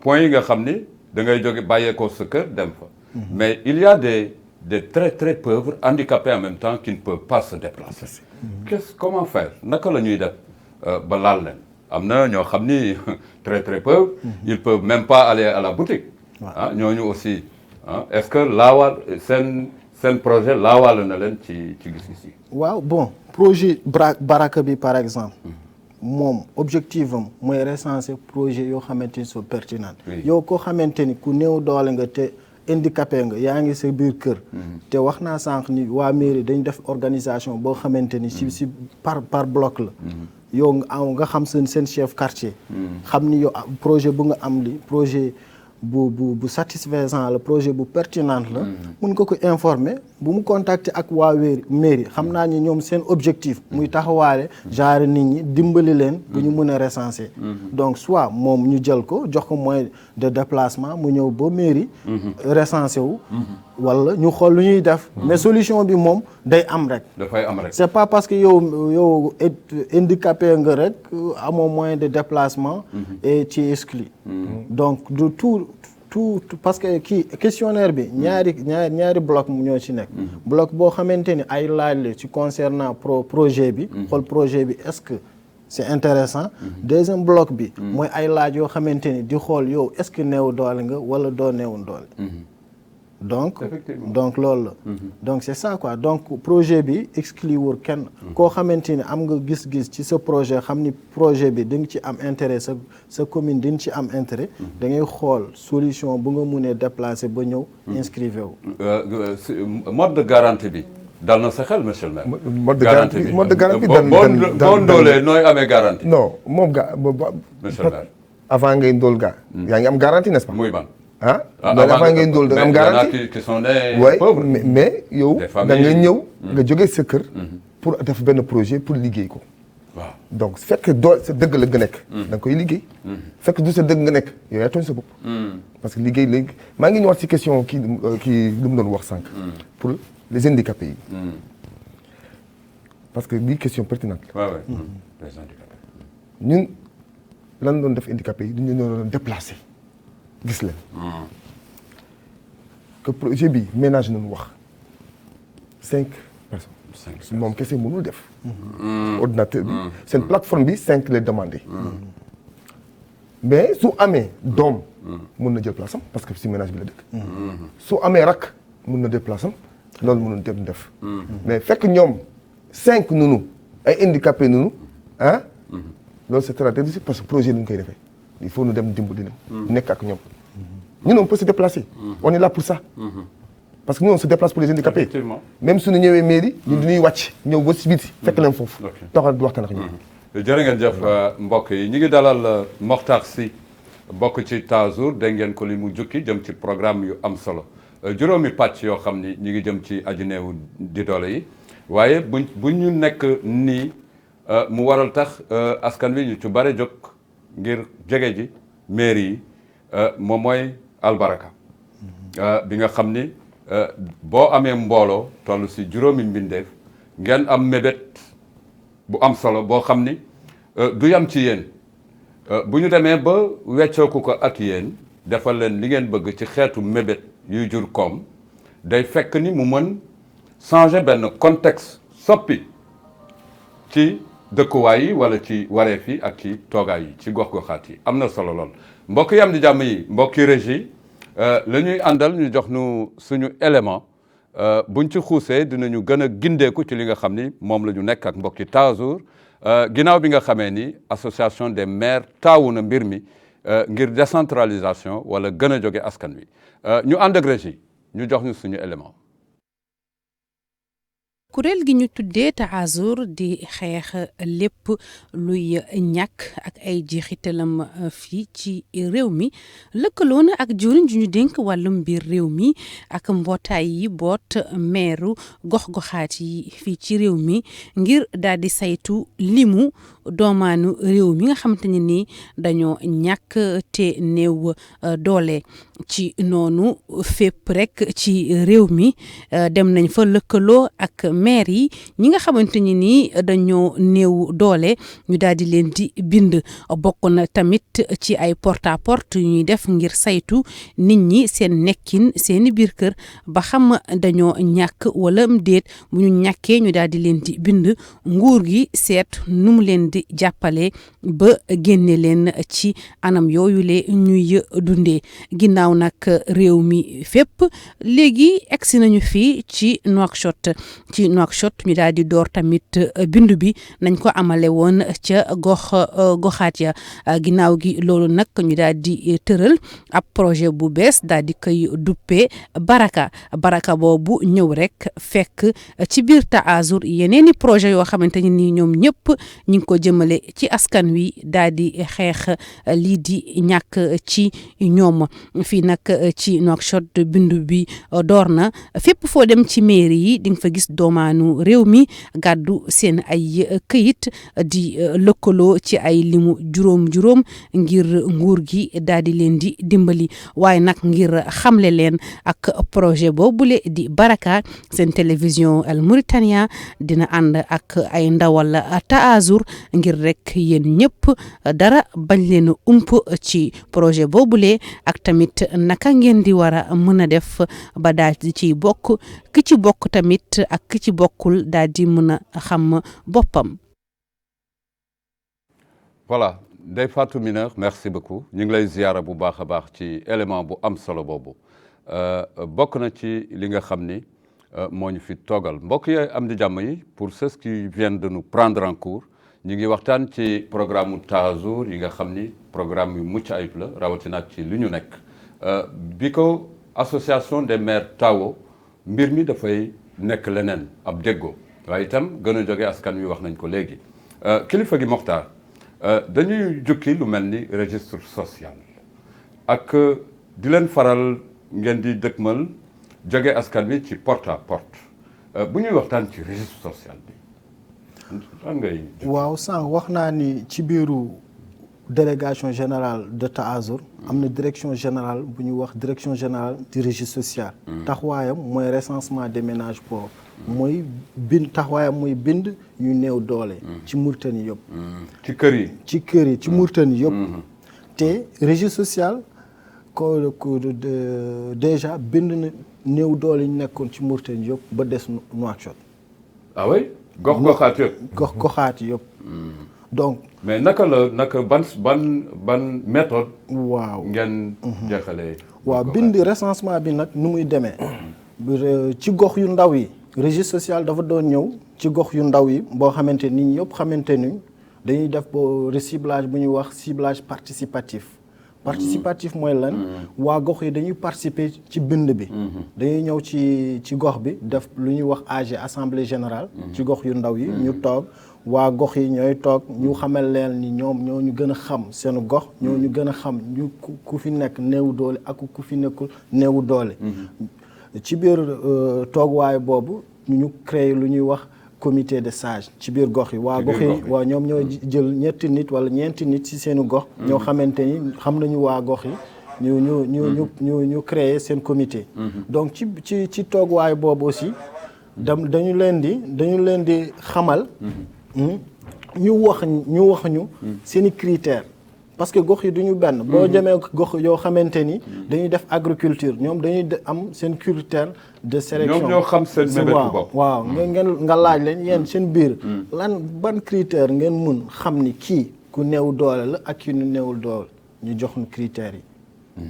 points yi nga xam ni da ngay jóge bàyyeekoo sa kër dem fa mais il y a des très très pauvres handicapés en même temps qui ne peuvent pas se déplacer comment faire naka la ñuy def ba laal leen am na ñoo xam ni très très pauvres ils peuvent même pas aller à la boutique ñooñu aussi est-ce que laawaal seen projet laawaale na leen ci gis-gis yi waaw bon projet Baraka bi par exemple moom objectif am mooy recenser projet yoo xamante ni sont pertinents yow koo xamante ni ku néew doole nga te handicapé nga yaa ngi sa biir kër te wax naa sànq ni waa mairie dañ def organisation boo xamante ni si par bloc la yow nga xam seen chef quartier xam ni yow projet bu nga am li projet bu satisfaisant la projet bu pertinent la mun ko informer bu mu contacter ak waa mairie xam naa ni ñoom seen objectif muy taxawaale genre nit ñi dimbali leen bu ñu mën a recenser donc soit moom ñu jël ko jox ko moyen de déplacement mu ñëw ba mairie recenser wu wala ñu xool lu ñuy def mais solution bi moom day am rek dafay am rek c'est pas parce que yow handicapé nga rek amoo moyen de déplacement et ci exclu donc du tout parce que questionnaire bi ñaari bloc ñoo ci nekk bloc boo xamante ni ay laaj la ci concernant projet bi xool projet bi est-ce que c'est intéressant deuxième bloc bi mooy ay laaj yoo xamante ni di xool yow est-ce que néew doole nga wala doo néew doole donc loolu la donc c'est ça quoi donc projet bi exclure wul kenn koo xamante ni am nga gis-gis ci sa projet xam ni projet bi di nga ci am intérêt sa commune di nga ci am intérêt da ngay xool solution bu nga munee déplacer ba ñëw inscrire wu mode de garantie bi dal na sa xel monsieur le maire mode de garantie boo ndoolee nooy amee garantie non moom monsieur le maire avant ngay ndool yaa ngi am garantie n'est-ce pas muy ban donc avant ngay ndóol da nga am garantie qui sont des pauvres mais yow da nga ñëw nga jógee sa kër pour def benn projet pour liggéey ko waaw donc fekk doo sa dëgg la nga nekk da nga koy liggéey fekk du sa dëgg nga nekk yow yaa tooñ sa bopp parce que liggéey léegi maa ngi ñëwaat ci question kii lu mu doon wax sànq pour les handicapés yi parce que lii question pertinente la les handicapés ñun lan doon def handicapés yi duñu doon déplacé gis leen que projet bi ménage nañu wax 5 personnes moom kese mënul def ordinateur bi seen plateforme bi 5 lay demandé mais su amee doom mun na jël place am parce que si ménage bi la dëkk su amee rak mun na jël place am loolu mënul dem def mais fekk ñoom 5 nunu ay handicapé nunu loolu c'est très difficile parce que projet ni ñu koy defee il faut ñu dem dimbali leen. nekk ak ñoom. ñun on peut se déplacer. on est là pour ça. parce que nous on se déplace pour les handicapés. effectivement même suñu ñëwee mairie. ñun dañuy wàcc ñëw ba si biti fekk leen foofu. taxal di waxtaan ak ñoom. jërë ngeen jëf mbokk yi ñu ngi dalal Mokhtar Sy bokk ci Taazour dégg ngeen ko li mu jukki jëm ci programme yu am solo juróomi pàcc yoo xam ni ñu ngi jëm ci aji néew di doole yi waaye bu ñu nekk nii mu waral tax askan wi ñu ci bare jóg ngir jege ji mairie yi moom mooy albaraka bi nga xam ni boo amee mbooloo toll si juróomi mbindeef ngeen am mébét bu am solo boo xam ni du yam ci yéen bu ñu demee ba weccooku ko ak yéen defal leen li ngeen bëgg ci xeetu mébét yuy jur koom day fekk ni mu mën changer benn contexte soppi ci dëkkuwaay yi wala ci wareef yi ak ci toogaay yi ci gox-goxaat yi am na solo lool mbokk yi am di jàmm yi mbokki régie la ñuy àndal ñu jox nu suñu élément buñ ci xuusee dinañu gën a gindeeku ci li nga xam ni moom la ñu nekk ak mbokki Taazour ginnaaw bi nga xamee ni association des maires taawu na mbir mi ngir décentralisation wala gën a jóge askan wi ñu ànd ak régie ñu jox ñu suñu élément. kuréel gi ñu tuddee Taazour di xeex lépp luy ñàkk ak ay jeexitalam fii ci réew mi lëkkaloo na ak jëwriñ ju ñu dénk wàllum biir réew mi ak mbootaay yi boot meeru gox-goxaat yi fii ci réew mi ngir daal di saytu limu doomaanu réew mi nga xamante ne ni dañoo ñàkk te néew doole ci noonu fépp rek ci réew mi dem nañ fa lëkkaloo ak maire yi ñi nga xamante ni nii dañoo néew doole ñu daal di leen di bind bokk na tamit ci ay porte à porte yu ñuy def ngir saytu nit ñi seen nekkin seeni biir kër ba xam dañoo ñàkk wala déet bu ñu ñàkkee ñu daal di leen di bind nguur gi seet nu mu leen di jàppale ba génne leen ci anam yooyu le ñuy dundee ginnaaw nag réew mi fépp léegi egsi nañu fii ci Nouakchott ñu daal di door tamit bindu bi nañ ko amale woon ca goxaat ya ginnaaw gi loolu nag ñu daal di tëral ab projet bu bees daal di koy duppee baraka boobu ñëw rek fekk ci biir Taazour yeneeni projet yoo xamante ni ñoom ñëpp ñu ngi ko jëmale ci askan wi daal di xeex lii di ñàkk ci ñoom fii nag ci Nouakchott bindu bi door na fépp foo dem ci mairie yi di nga fa gis doomaanu réew mi gàddu seen ay këyit di lëkkaloo ci ay limu juróom ngir nguur gi daal di leen di dimbali waaye nag ngir xamle leen ak projet boobule di baraka seen télévision Al Mauritania dina ànd ak ay ndawal Taazour ngir rek yéen ñëpp dara bañ leen ump ci projet boobule ak tamit naka ngeen di war a mën a def ba daal di ciy bokk ki ci bokk tamit ak ki ci bokkul daal di mën a xam boppam. voilà Ndeye Fatou Mineur merci beaucoup ñu ngi lay ziyaara bu baax a baax ci élément bu am solo boobu bokk na ci li nga xam ni moo ñu fi toogal mbokk yooyu am di jàmm yi pour ceux qui viennent de nous prendre en cours ñu ngi waxtaan ci programme mu Taazour yi nga xam ni programme yu mucc ayib la rawatina ci li ñu nekk bi ko association des maires tawo mbir mi dafay nekk leneen ab déggoo waaye itam gën a jóge askan wi wax nañ ko léegi kilifa gi Mokhtar dañuy jukki lu mel ni registre social ak di leen faral ngeen di dëkkmal jóge askan wi ci porte à porte bu ñuy waxtaan ci registre social bi lan ngay. waaw sànq wax naa ni ci biiru délégation générale de Taazour am na direction générale bu ñuy wax direction générale du registre social. taxawaayam mooy recensement des ménages pauvres. mooy taxawaayam mooy bind ñu néew doole. ci Mauritanie yëpp. ci kër yi. ci kër yi ci Mauritanie yëpp. te registre social déjà bind na néew doole yi ñu nekkoon ci Mauritanie yëpp ba des Nouakchott. ah oui gox-goxaat yëpp. gox-goxaat yëpp. donc. mais naka ban méthode. waaw ngeen jeexalee. waaw bind recensement bi nag nu muy demee. ci gox yu ndaw yi. registre social dafa doon ñëw ci gox yu ndaw yi boo xamante nit ñi yëpp xamante ni dañuy def ciblage bu ñuy wax ciblage participatif. participatif mooy lan waa gox yi dañuy participer ci bind bi dañuy ñëw ci gox bi def lu ñuy wax AG assemblée générale ci gox yu ndaw yi ñu toog waa gox yi ñooy toog ñu xamal leen ni ñoom ñoo ñu gën a xam seen gox ñoo ñu gën a xam ñu ku fi nekk néewu doole ak ku fi nekkul néewu doole ci biir toogwaay boobu ñu créé lu ñuy wax comité de sages ci biir gox yi waa gox yi waa ñoom ñoo jël ñetti nit wala ñeenti nit ci seeni gox ñoo xamante ni xam nañu waa gox yi ñu créer seen comité donc ci toogwaay boobu aussi dañu leen di xamal ñu wax ñu seeni critères parce que gox yi duñu benn boo jëmee gox yoo xamante ni dañuy def agriculture ñoom dañuy am seen critère de sélection ñoom ñoo xam seen mébétu bopp waaw nga laaj leen yéen seen biir ban critère ngeen mun xam ni kii ku néew doole la ak ki ñu néewul doole ñu jox ñu critères yi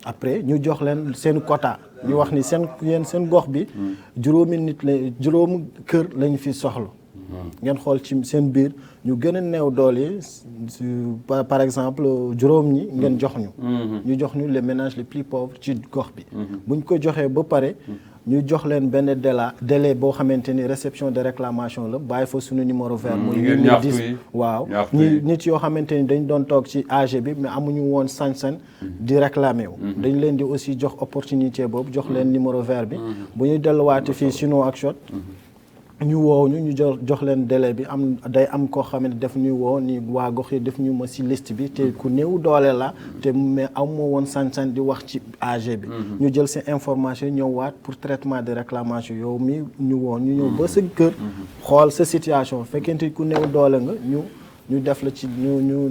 après ñu jox leen seen quota ñu wax ni seen gox bi juróomi kër lañu fi soxla ngeen xool ci seen biir ñu gën a néew doole par exemple juróom ñi ngeen jox ñu jox ñu les ménages les plus pauvres ci gox bi buñ ko joxee ba pare ñu jox leen benn délai boo xamante ni réception de réclamation la bàyyi fa suñu numéro vert muy 10 waaw nit yoo xamante ni dañ doon toog ci AG bi mais amuñu woon sañ-sañ di réclamer wu dañ leen di aussi jox opportunité boobu jox leen numéro vert bi bu ñu delluwaate fii sinon ak shot ñu woow ñu jox leen délai bi day am koo xam ne def ñuy woo ni waa gox yi def ñu ma ci liste bi te ku néew doole la te mais amoo woon sañ-sañ di wax ci AG bi ñu jël seen information ñëwaat pour traitement de réclamation yow mi ñu woo ñu ñëw ba sa kër xool sa situation fekkente ku néew doole nga ñu def la ci ñu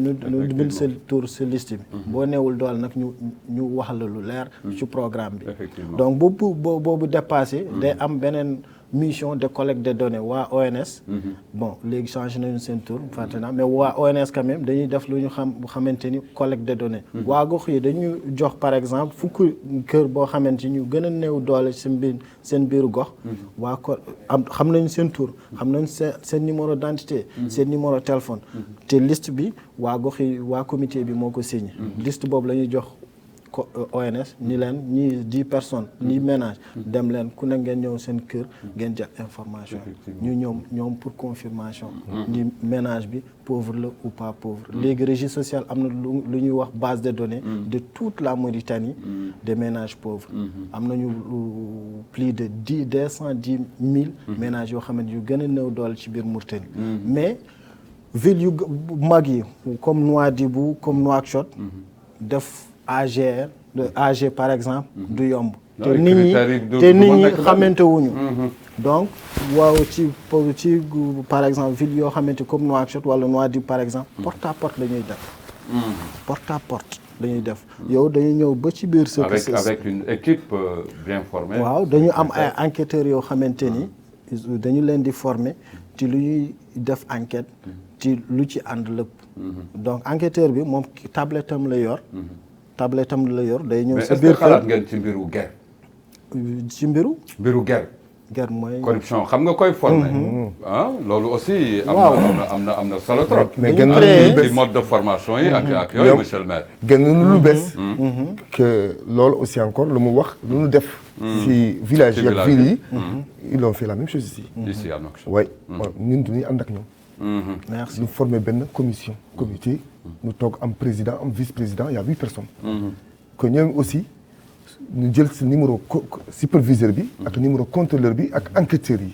bind sa tour sa liste bi boo neewul doole nag ñu wax la lu leer ci programme bi donc boobu dépassé day am beneen mission de collecte de données waa ONS bon léegi changé nañu seen tour fàtte naa mais waa ONS quand même dañuy def lu ñu xamante ni collecte de données waa gox yi dañu jox par exemple fukk kër boo xamante ni ñu gën a néew doole seen biiru gox waa ko xam nañu seen tour xam nañu seen numéro d'identité seen numéro téléphone te liste bi waa gox yi waa comité bi moo ko signé liste boobu la ñuy jox ONS ni leen ñii 10 personnes ñi ménage dem leen ku ne ngeen ñëw seen kër ngeen jël information ñu ñoom pour confirmation ni ménage bi pauvre la ou pas pauvre léegi registre social am na lu ñuy wax base de données de toute la Mauritanie des ménages pauvres am nañu plus de 210 000 ménages yoo xam ne yu gën a néew doole ci biir Mauritanie mais ville yu mag yi comme Nouadhibou comme Nouakchott def AG par exemple du yomb te nit ñi xamante wuñu donc waaw ci par exemple ville yoo xamante comme Nouakchott wala Nouadhibou par exemple porte à porte la ñuy def porte à porte la ñuy def yow dañuy ñëw ba ci biir sa avec une équipe bien formée waaw dañu am ay enquêteurs yoo xamante ni dañu leen di former ci lu ñuy def enquête ci lu ci ànd lépp donc enquêteur bi moom tablette am la yor day ñëw sa biir xalaat ngeen ci mbiru guerre ci mbiru guerre mooy corruption xam nga koy formé loolu aussi am na solo trop mais ci mode de formation yi ak yooyu monsieur le maire gën lu bees que loolu aussi encore lu mu wax lu ñu def ci village yi ak ville yi ils ont fait la même chose ici à Nouakchott oui ñun duñuy ànd ak ñoom merci ñu formé benn comité ñu toog am président am vice-président il y a 8 personnes que ñoom aussi ñu jël si numéro superviseur bi ak numéro contrôleur bi ak enquêteurs yi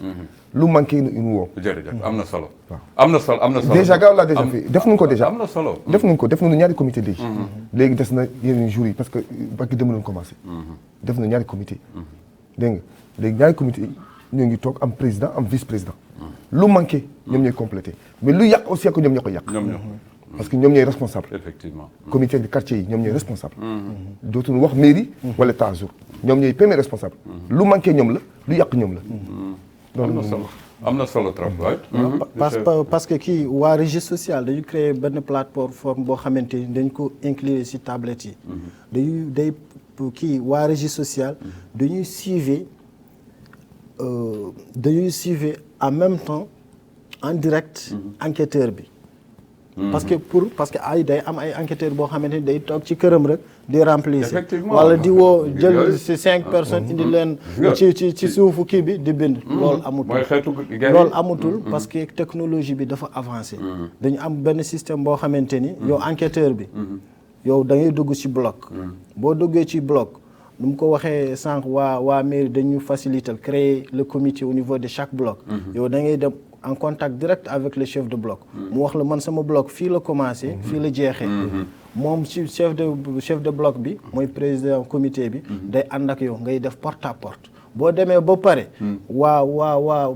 lu manqué ñu woo jërëjëf am na solo am na solo déjà gaaw laa déjà fait def nañu ko déjà am na solo def nañu ñaari comité léegi des na yeneen jours yi parce que bakki dem nañu commencé def na ñaari comité dégg nga léegi ñaari comité yi ñoo ngi toog am président am vice-président lu manqué ñoom ñooy complété mais lu yàq aussi ak ñoom ñoo ko yàq parce que ñoom ñooy responsable effectivement comité de quartier yi ñoom ñooy responsable dootuñu wax mairie wala Tazour ñoom ñooy premier responsable lu manqué ñoom la lu yàq ñoom la am na solo trop parce que kii waa registre social dañu créer benn plateforme boo xamante ni dañ ko inclure ci tablette yi kii waa registre social dañuy suivre en même temps en direct enquêteur bi parce que ay day am ay enquêteurs boo xamante ni day toog ci këram rek di remplir Effectivement. wala di woo jël Yooyu. si 5 personnes indi leen nga. ci suufu kii bi di bind loolu amatul mooy xeetu guerre loolu amatul parce que technologie bi dafa avancé dañu am benn système boo xamante ni yow enquêteur bi yow da ngay dugg ci bloc boo duggee ci bloc nu mu ko waxee sànq waa mairie dañu faciliter créer le comité au niveau de chaque bloc yow da ngay dem en contact direct avec le chef de bloc mu wax la man sama bloc fii la commencé fii la jeexee moom ci chef de bloc bi mooy président comité bi day ànd ak yow ngay def porte à porte boo demee ba pare waa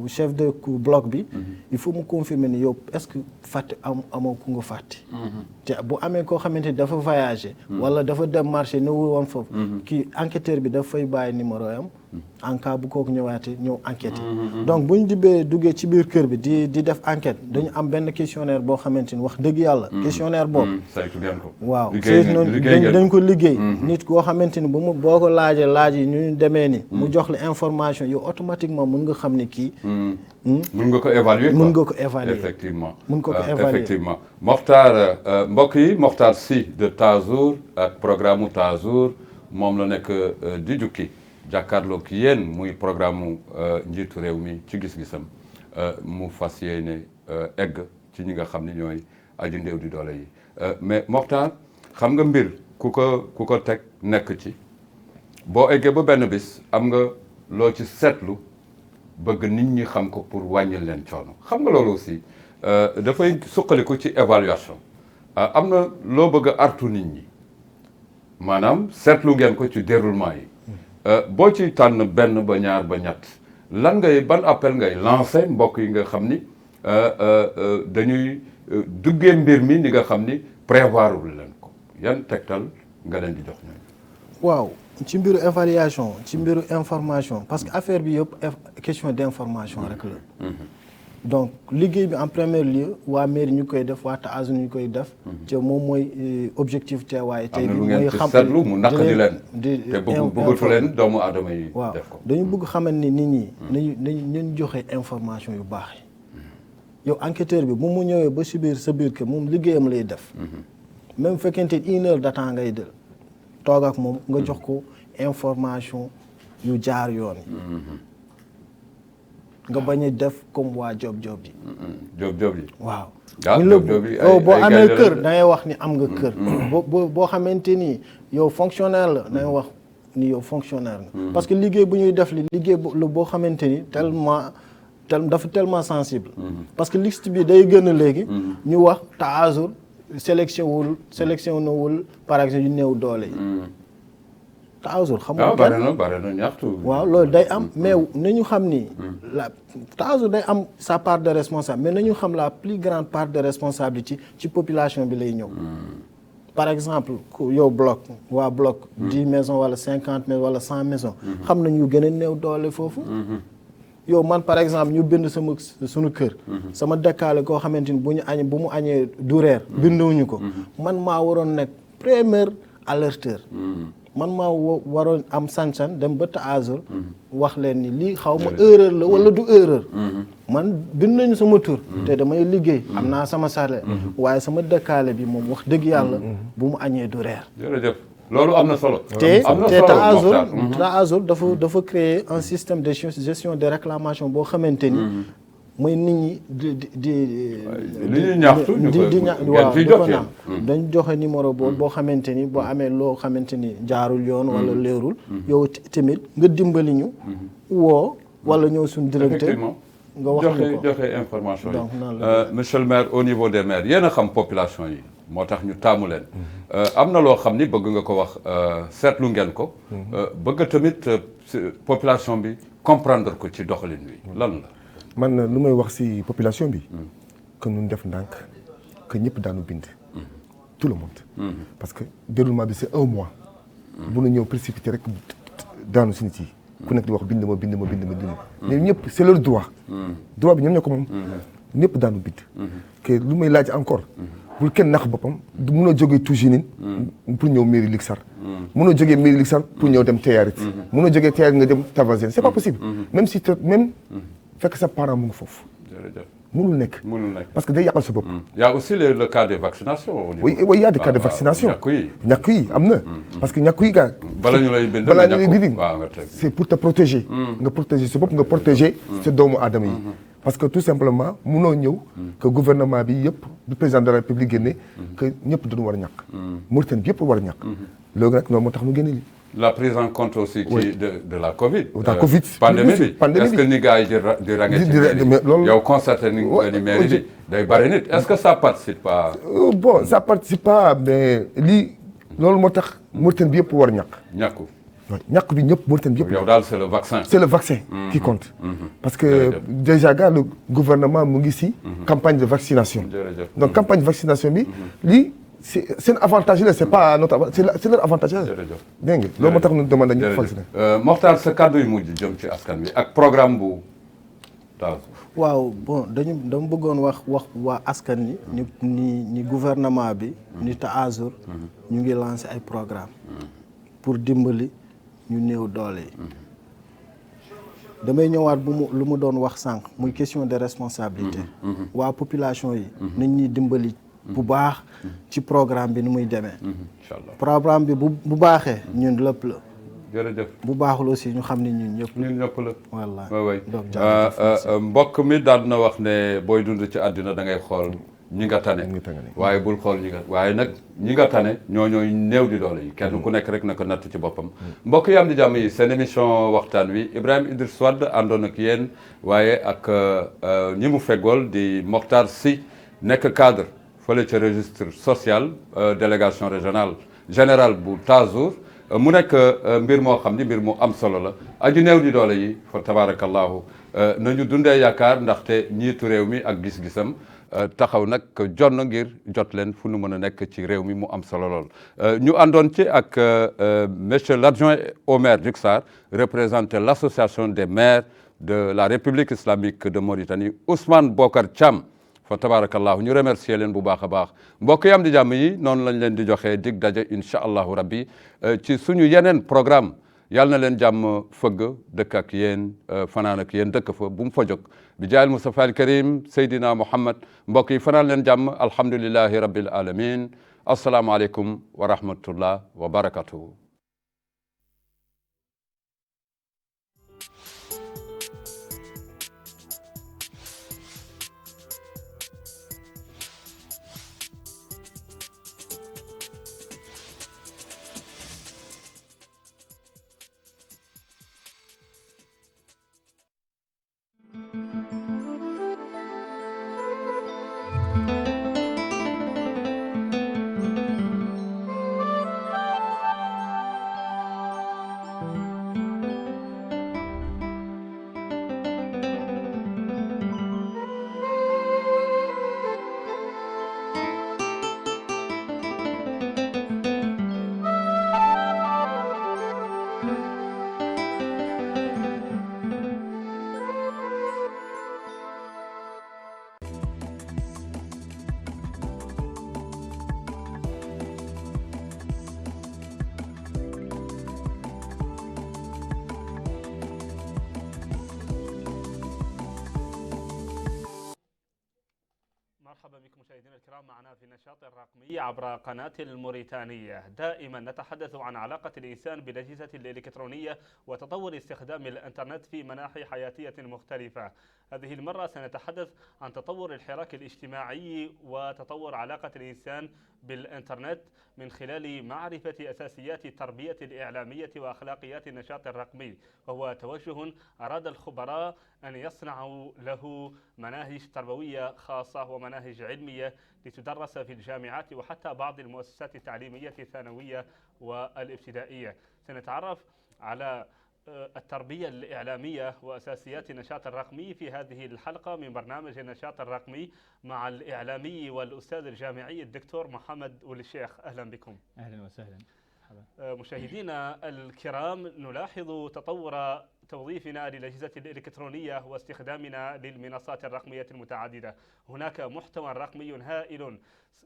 chef de bloc bi il faut mu confirmer ni yow est-ce que fàtte amoo ku nga fàtte te bu amee koo xamante ni dafa voyager wala dafa dem marché ñëwul woon foofu kii enquêteur bi dafa fay bàyyi numéro am en cas bu kooku ñëwaatee ñëw enquête donc bu ñu duggee ci biir kër bi di def enquête dañu am benn questionnaire boo xamante ni wax dëgg yàlla questionnaire boobu saytu ngeen ko waaw liggéey dañ ko liggéey nit koo xamante ni boo ko laajee laaj yi ñu demee ni mu jox la information yow automatiquement mun nga xam ni kii mun nga ko évaluer mun nga ko évaluer effectivement mun nga ko évaluer effectivement Mokhtar mbokk yi Mokhtar Sy de Tazour ak programme Tazour moom la nekk di jukki jàkkaarloo ki yéen muy programme mu njiitu réew mi ci gis-gisam mu fas yéene egg ci ñi nga xam ni ñooy aji ndéew di doole yi mais Mokhtar xam nga mbir ku ko teg nekk ci boo eggee ba benn bis am nga loo ci seetlu bëgg nit ñi xam ko pour wàññil leen coono xam nga loolu aussi dafay suqaliku ci évaluation am na loo bëgg a artu nit ñi maanaam seetlu ngeen ko ci déroulement yi boo ci tànn benn ba ñaar ba ñett ban appel ngay lancé mbokk yi nga xam ni dañuy duggee mbir mi ni nga xam ni prévoirul leen ko yan tegtal nga leen di jox ñooñu. waaw ci mbiru évaluation ci mbiru information parce que affaire bi yëpp question d'information rek la. donc liggéey bi en premier lieu waa mairie ñu koy def waa Taazur ñu koy def. te moom mooy objectif teewaay. tey bi mooy xam seetlu mu naqadi leen. te bëggatu leen doomu aadama yi. def ko waaw dañu bëgg xamal ni nit ñi nañu joxe information yu baax yi yow enquêteur bi bu mu ñëwee ba si biir sa biir kër moom liggéeyam lay def. même fekkente 1 heure de temps ngay del toog ak moom nga jox ko information yu jaar yoon yi. nga bañ a def comme waa job yi. job yi. waaw. yow boo amee kër da ngay wax ni am nga kër. boo xamante ni yow fonctionnaire la da ngay wax ni yow fonctionnaire la. parce que liggéey bu ñuy def liggéey la boo xamante ni dafa tellement sensible. parce que liste bi day gën a léegi. ñu wax Taazur sélectionné wul par exemple yu néew doole yi. Taazur xam nga bare na ñaxtu. waaw loolu day am mais nañu xam ni Taazur day am sa part de responsable mais nañu xam la plus grande part de responsabilité ci population bi lay ñëw. par exemple yow waa bloc 10 maisons wala 50 maisons wala 100 maisons. xam nañu gën a néew doole foofu. yow man par exemple ñu bind suñu kër. sama dëkkaale koo xamante ni bu mu añee du reer. binduwuñu ko. man maa waroon nekk premier alerteur. man maa waroon am sañ-sañ dem ba Taazur wax leen ni lii xaw ma erreur la wala du erreur. man bind nañu sama tur. te damay liggéey am naa sama salaire. waaye sama dëkkaale bi moom wax dëgg yàlla bu mu añee du reer. jërëjëf loolu am na solo. te Taazur dafa créer un système de gestion de réclamation boo xamante ni. mooy nit ñi li ñuy ñaxtu dañ joxe numéro boo xamante ni boo amee loo xamante ni jaarul yoon wala leerul yow tamit nga dimbali ñu woo wala ñëw suñu directeur nga wax ñu ko joxe information yi monsieur le maire au niveau des maires yéen a xam population yi moo tax ñu taamu leen am na loo xam ni bëgg nga ko wax seetlu ngeen ko bëgg tamit population bi comprendre ko ci doxalin wi lan la man lu may wax ci population bi que ñun def ndànk que ñëpp daanu bind tout le monde parce que déroulement bi c'est 1 mois bu nu ñëw précipité rek daanu si nit yi ku nekk di wax bind ma mais ñëpp c'est leur droit bi ñoom ñoo ko moom ñëpp daanu bind que lu may laaj encore bul kenn nax boppam mënoo jógee Toujinin pour ñëw mairie Lixar mënoo jógee mairie Lixar pour ñëw dem Tayarit mënoo jógee Tayarit nga dem Tavazene c'est pas possible même fekk sa parent mu ngi foofu mënul nekk. parce que day yàqal sa bopp. Il y a aussi le cas de vaccination. Oui, il y a des cas de vaccination. ñàkk yi am na. parce que ñàkk yi gars. balaa ñu lay bind c'est pour te protéger. nga protéger sa bopp nga protéger sa doomu aadama yi. parce que tout simplement mënoo ñëw que gouvernement bi yëpp du président de la république génne que ñëpp dañu war a ñàkk. Mauritanie bi yëpp war a ñàkk. loolu nag noonu moo tax mu génne lii. la prise en compte aussi de la Covid. la Covid pandémie bi est-ce que ni gars yi di range ci mairie yow constaté ni mairie bi day bari nit est-ce que ça participe pas. bon ça participe pas mais lii loolu moo tax Mauritanie bi yëpp war a ñàkk. ñàkku. ñàkk bi ñëpp Mauritanie bi yëpp. yow daal c'est le vaccin. c'est le vaccin qui compte. parce que déjà gars le gouvernement mu ngi si. campagne de vaccination. donc campagne de vaccination bi lii. c'est un avantage là c'est pas notre c'est leur avantage là. dégg nga loolu moo tax ñu demande ñu vacciné. Mokhtar sa kàddu yu mujj jëm ci askan bi ak programme bu taw. waaw bon dama bëggoon wax waa askan ni gouvernement bi. ni Taazur ñu ngi lancé ay programme pour dimbali ñu néew doole yi. damay ñëwaat lu mu doon wax sànq muy question de responsabilité. waa population yi. nañ ñuy dimbali. bu baax ci programme bi ni muy demee. inchallah programme bi bu baaxee ñun lépp la. jërëjëf bu baaxul aussi ñu xam ne ñun ñëpp la. wallaahi donc mbokk mi daal na wax ne booy dund ci àddina da ngay xool ñi nga tane. waaye bul xool waaye nag ñi nga tane ñooy néew di doole yi kenn ku nekk rek na ko natt ci boppam. mbokk yi am di jàmm yi seen émission waxtaan wi Ibrahima Idriss Wade àndoon ak yéen waaye ak ñi mu feggool di Mokhtar Sy nekk cadre. fële ca registre social délégation générale bu Tazour mu nekk mbir moo xam ni mbir mu am solo la aju néew di doole yi fa tabarakallahu nañu dundee yaakaar ndaxte njiitu réew mi ak gis-gisam taxaw nag jonn ngir jot leen fu nu mën a nekk ci réew mi mu am solo lool. ñu àndoon ci ak monsieur l'adjoint au maire Duc Sarr représenté l'association des maires de la République islamique de Mauritanie Ousmane Bokar Thiam. fa tabarakallahu ñu remercier leen bu baax a baax mbokk yi am di jàmm yi noonu lañ leen di joxee dig daje incha allahu rabbi ci suñu yeneen programme yàlla na leen jàmm fëgg dëkk ak yéen fanaan ak yéen dëkk fa bu mu fa jóg bi jaayil Mustafa al Karim Seydina Muhammad mbokk yi fanaan leen jàmm alhamdulillahi rabbil alamin asalaamaaleykum wa rahmatullah wa barakatuhu. مرحبا بكم مشاهدينا الكرام معنا في نشاط الرقمي عبر قناة الموريتانية. دائما نتحدث عن علاقة الإنسان بالأجهزة الإلكترونية وتطور استخدام الإنترنت في مناحي حياتية مختلفة. هذه المرة سنتحدث عن تطور الحراك الاجتماعي وتطور علاقة الإنسان بالإنترنت من خلال معرفة أساسيات التربية الإعلامية وأخلاقيات النشاط الرقمي، وهو توجه أراد الخبراء أن يصنعوا له مناهج تربوية خاصة ومناهج علمية لتدرس في الجامعات وحتى بعض المؤسسات التعليمية الثانوية والابتدائية. سنتعرف على التربية الإعلامية وأساسيات النشاط الرقمي في هذه الحلقة من برنامج النشاط الرقمي مع الإعلامي والأستاذ الجامعي الدكتور محمد ولي الشيخ. أهلا بكم. أهلا وسهلا. مشاهدينا الكرام، نلاحظ تطور توظيفنا للأجهزة الإلكترونية واستخدامنا للمنصات الرقمية المتعددة. هناك محتوى رقمي هائل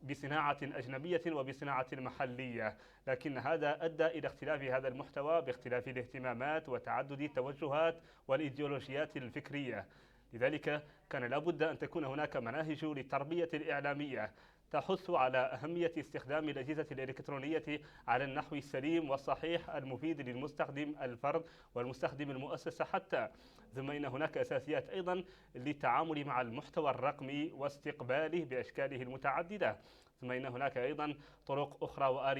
بصناعة أجنبية وبصناعة محلية، لكن هذا أدى إلى اختلاف هذا المحتوى باختلاف الاهتمامات وتعدد التوجهات والإيديولوجيات الفكرية. لذلك كان لابد أن تكون هناك مناهج للتربية الإعلامية تحث على أهمية استخدام الأجهزة الإلكترونية على النحو السليم والصحيح المفيد للمستخدم الفرد والمستخدم المؤسسة حتى. ثم إن هناك أساسيات أيضا للتعامل مع المحتوى الرقمي واستقباله بأشكاله المتعددة. ثم إن هناك أيضا طرق أخرى وآليات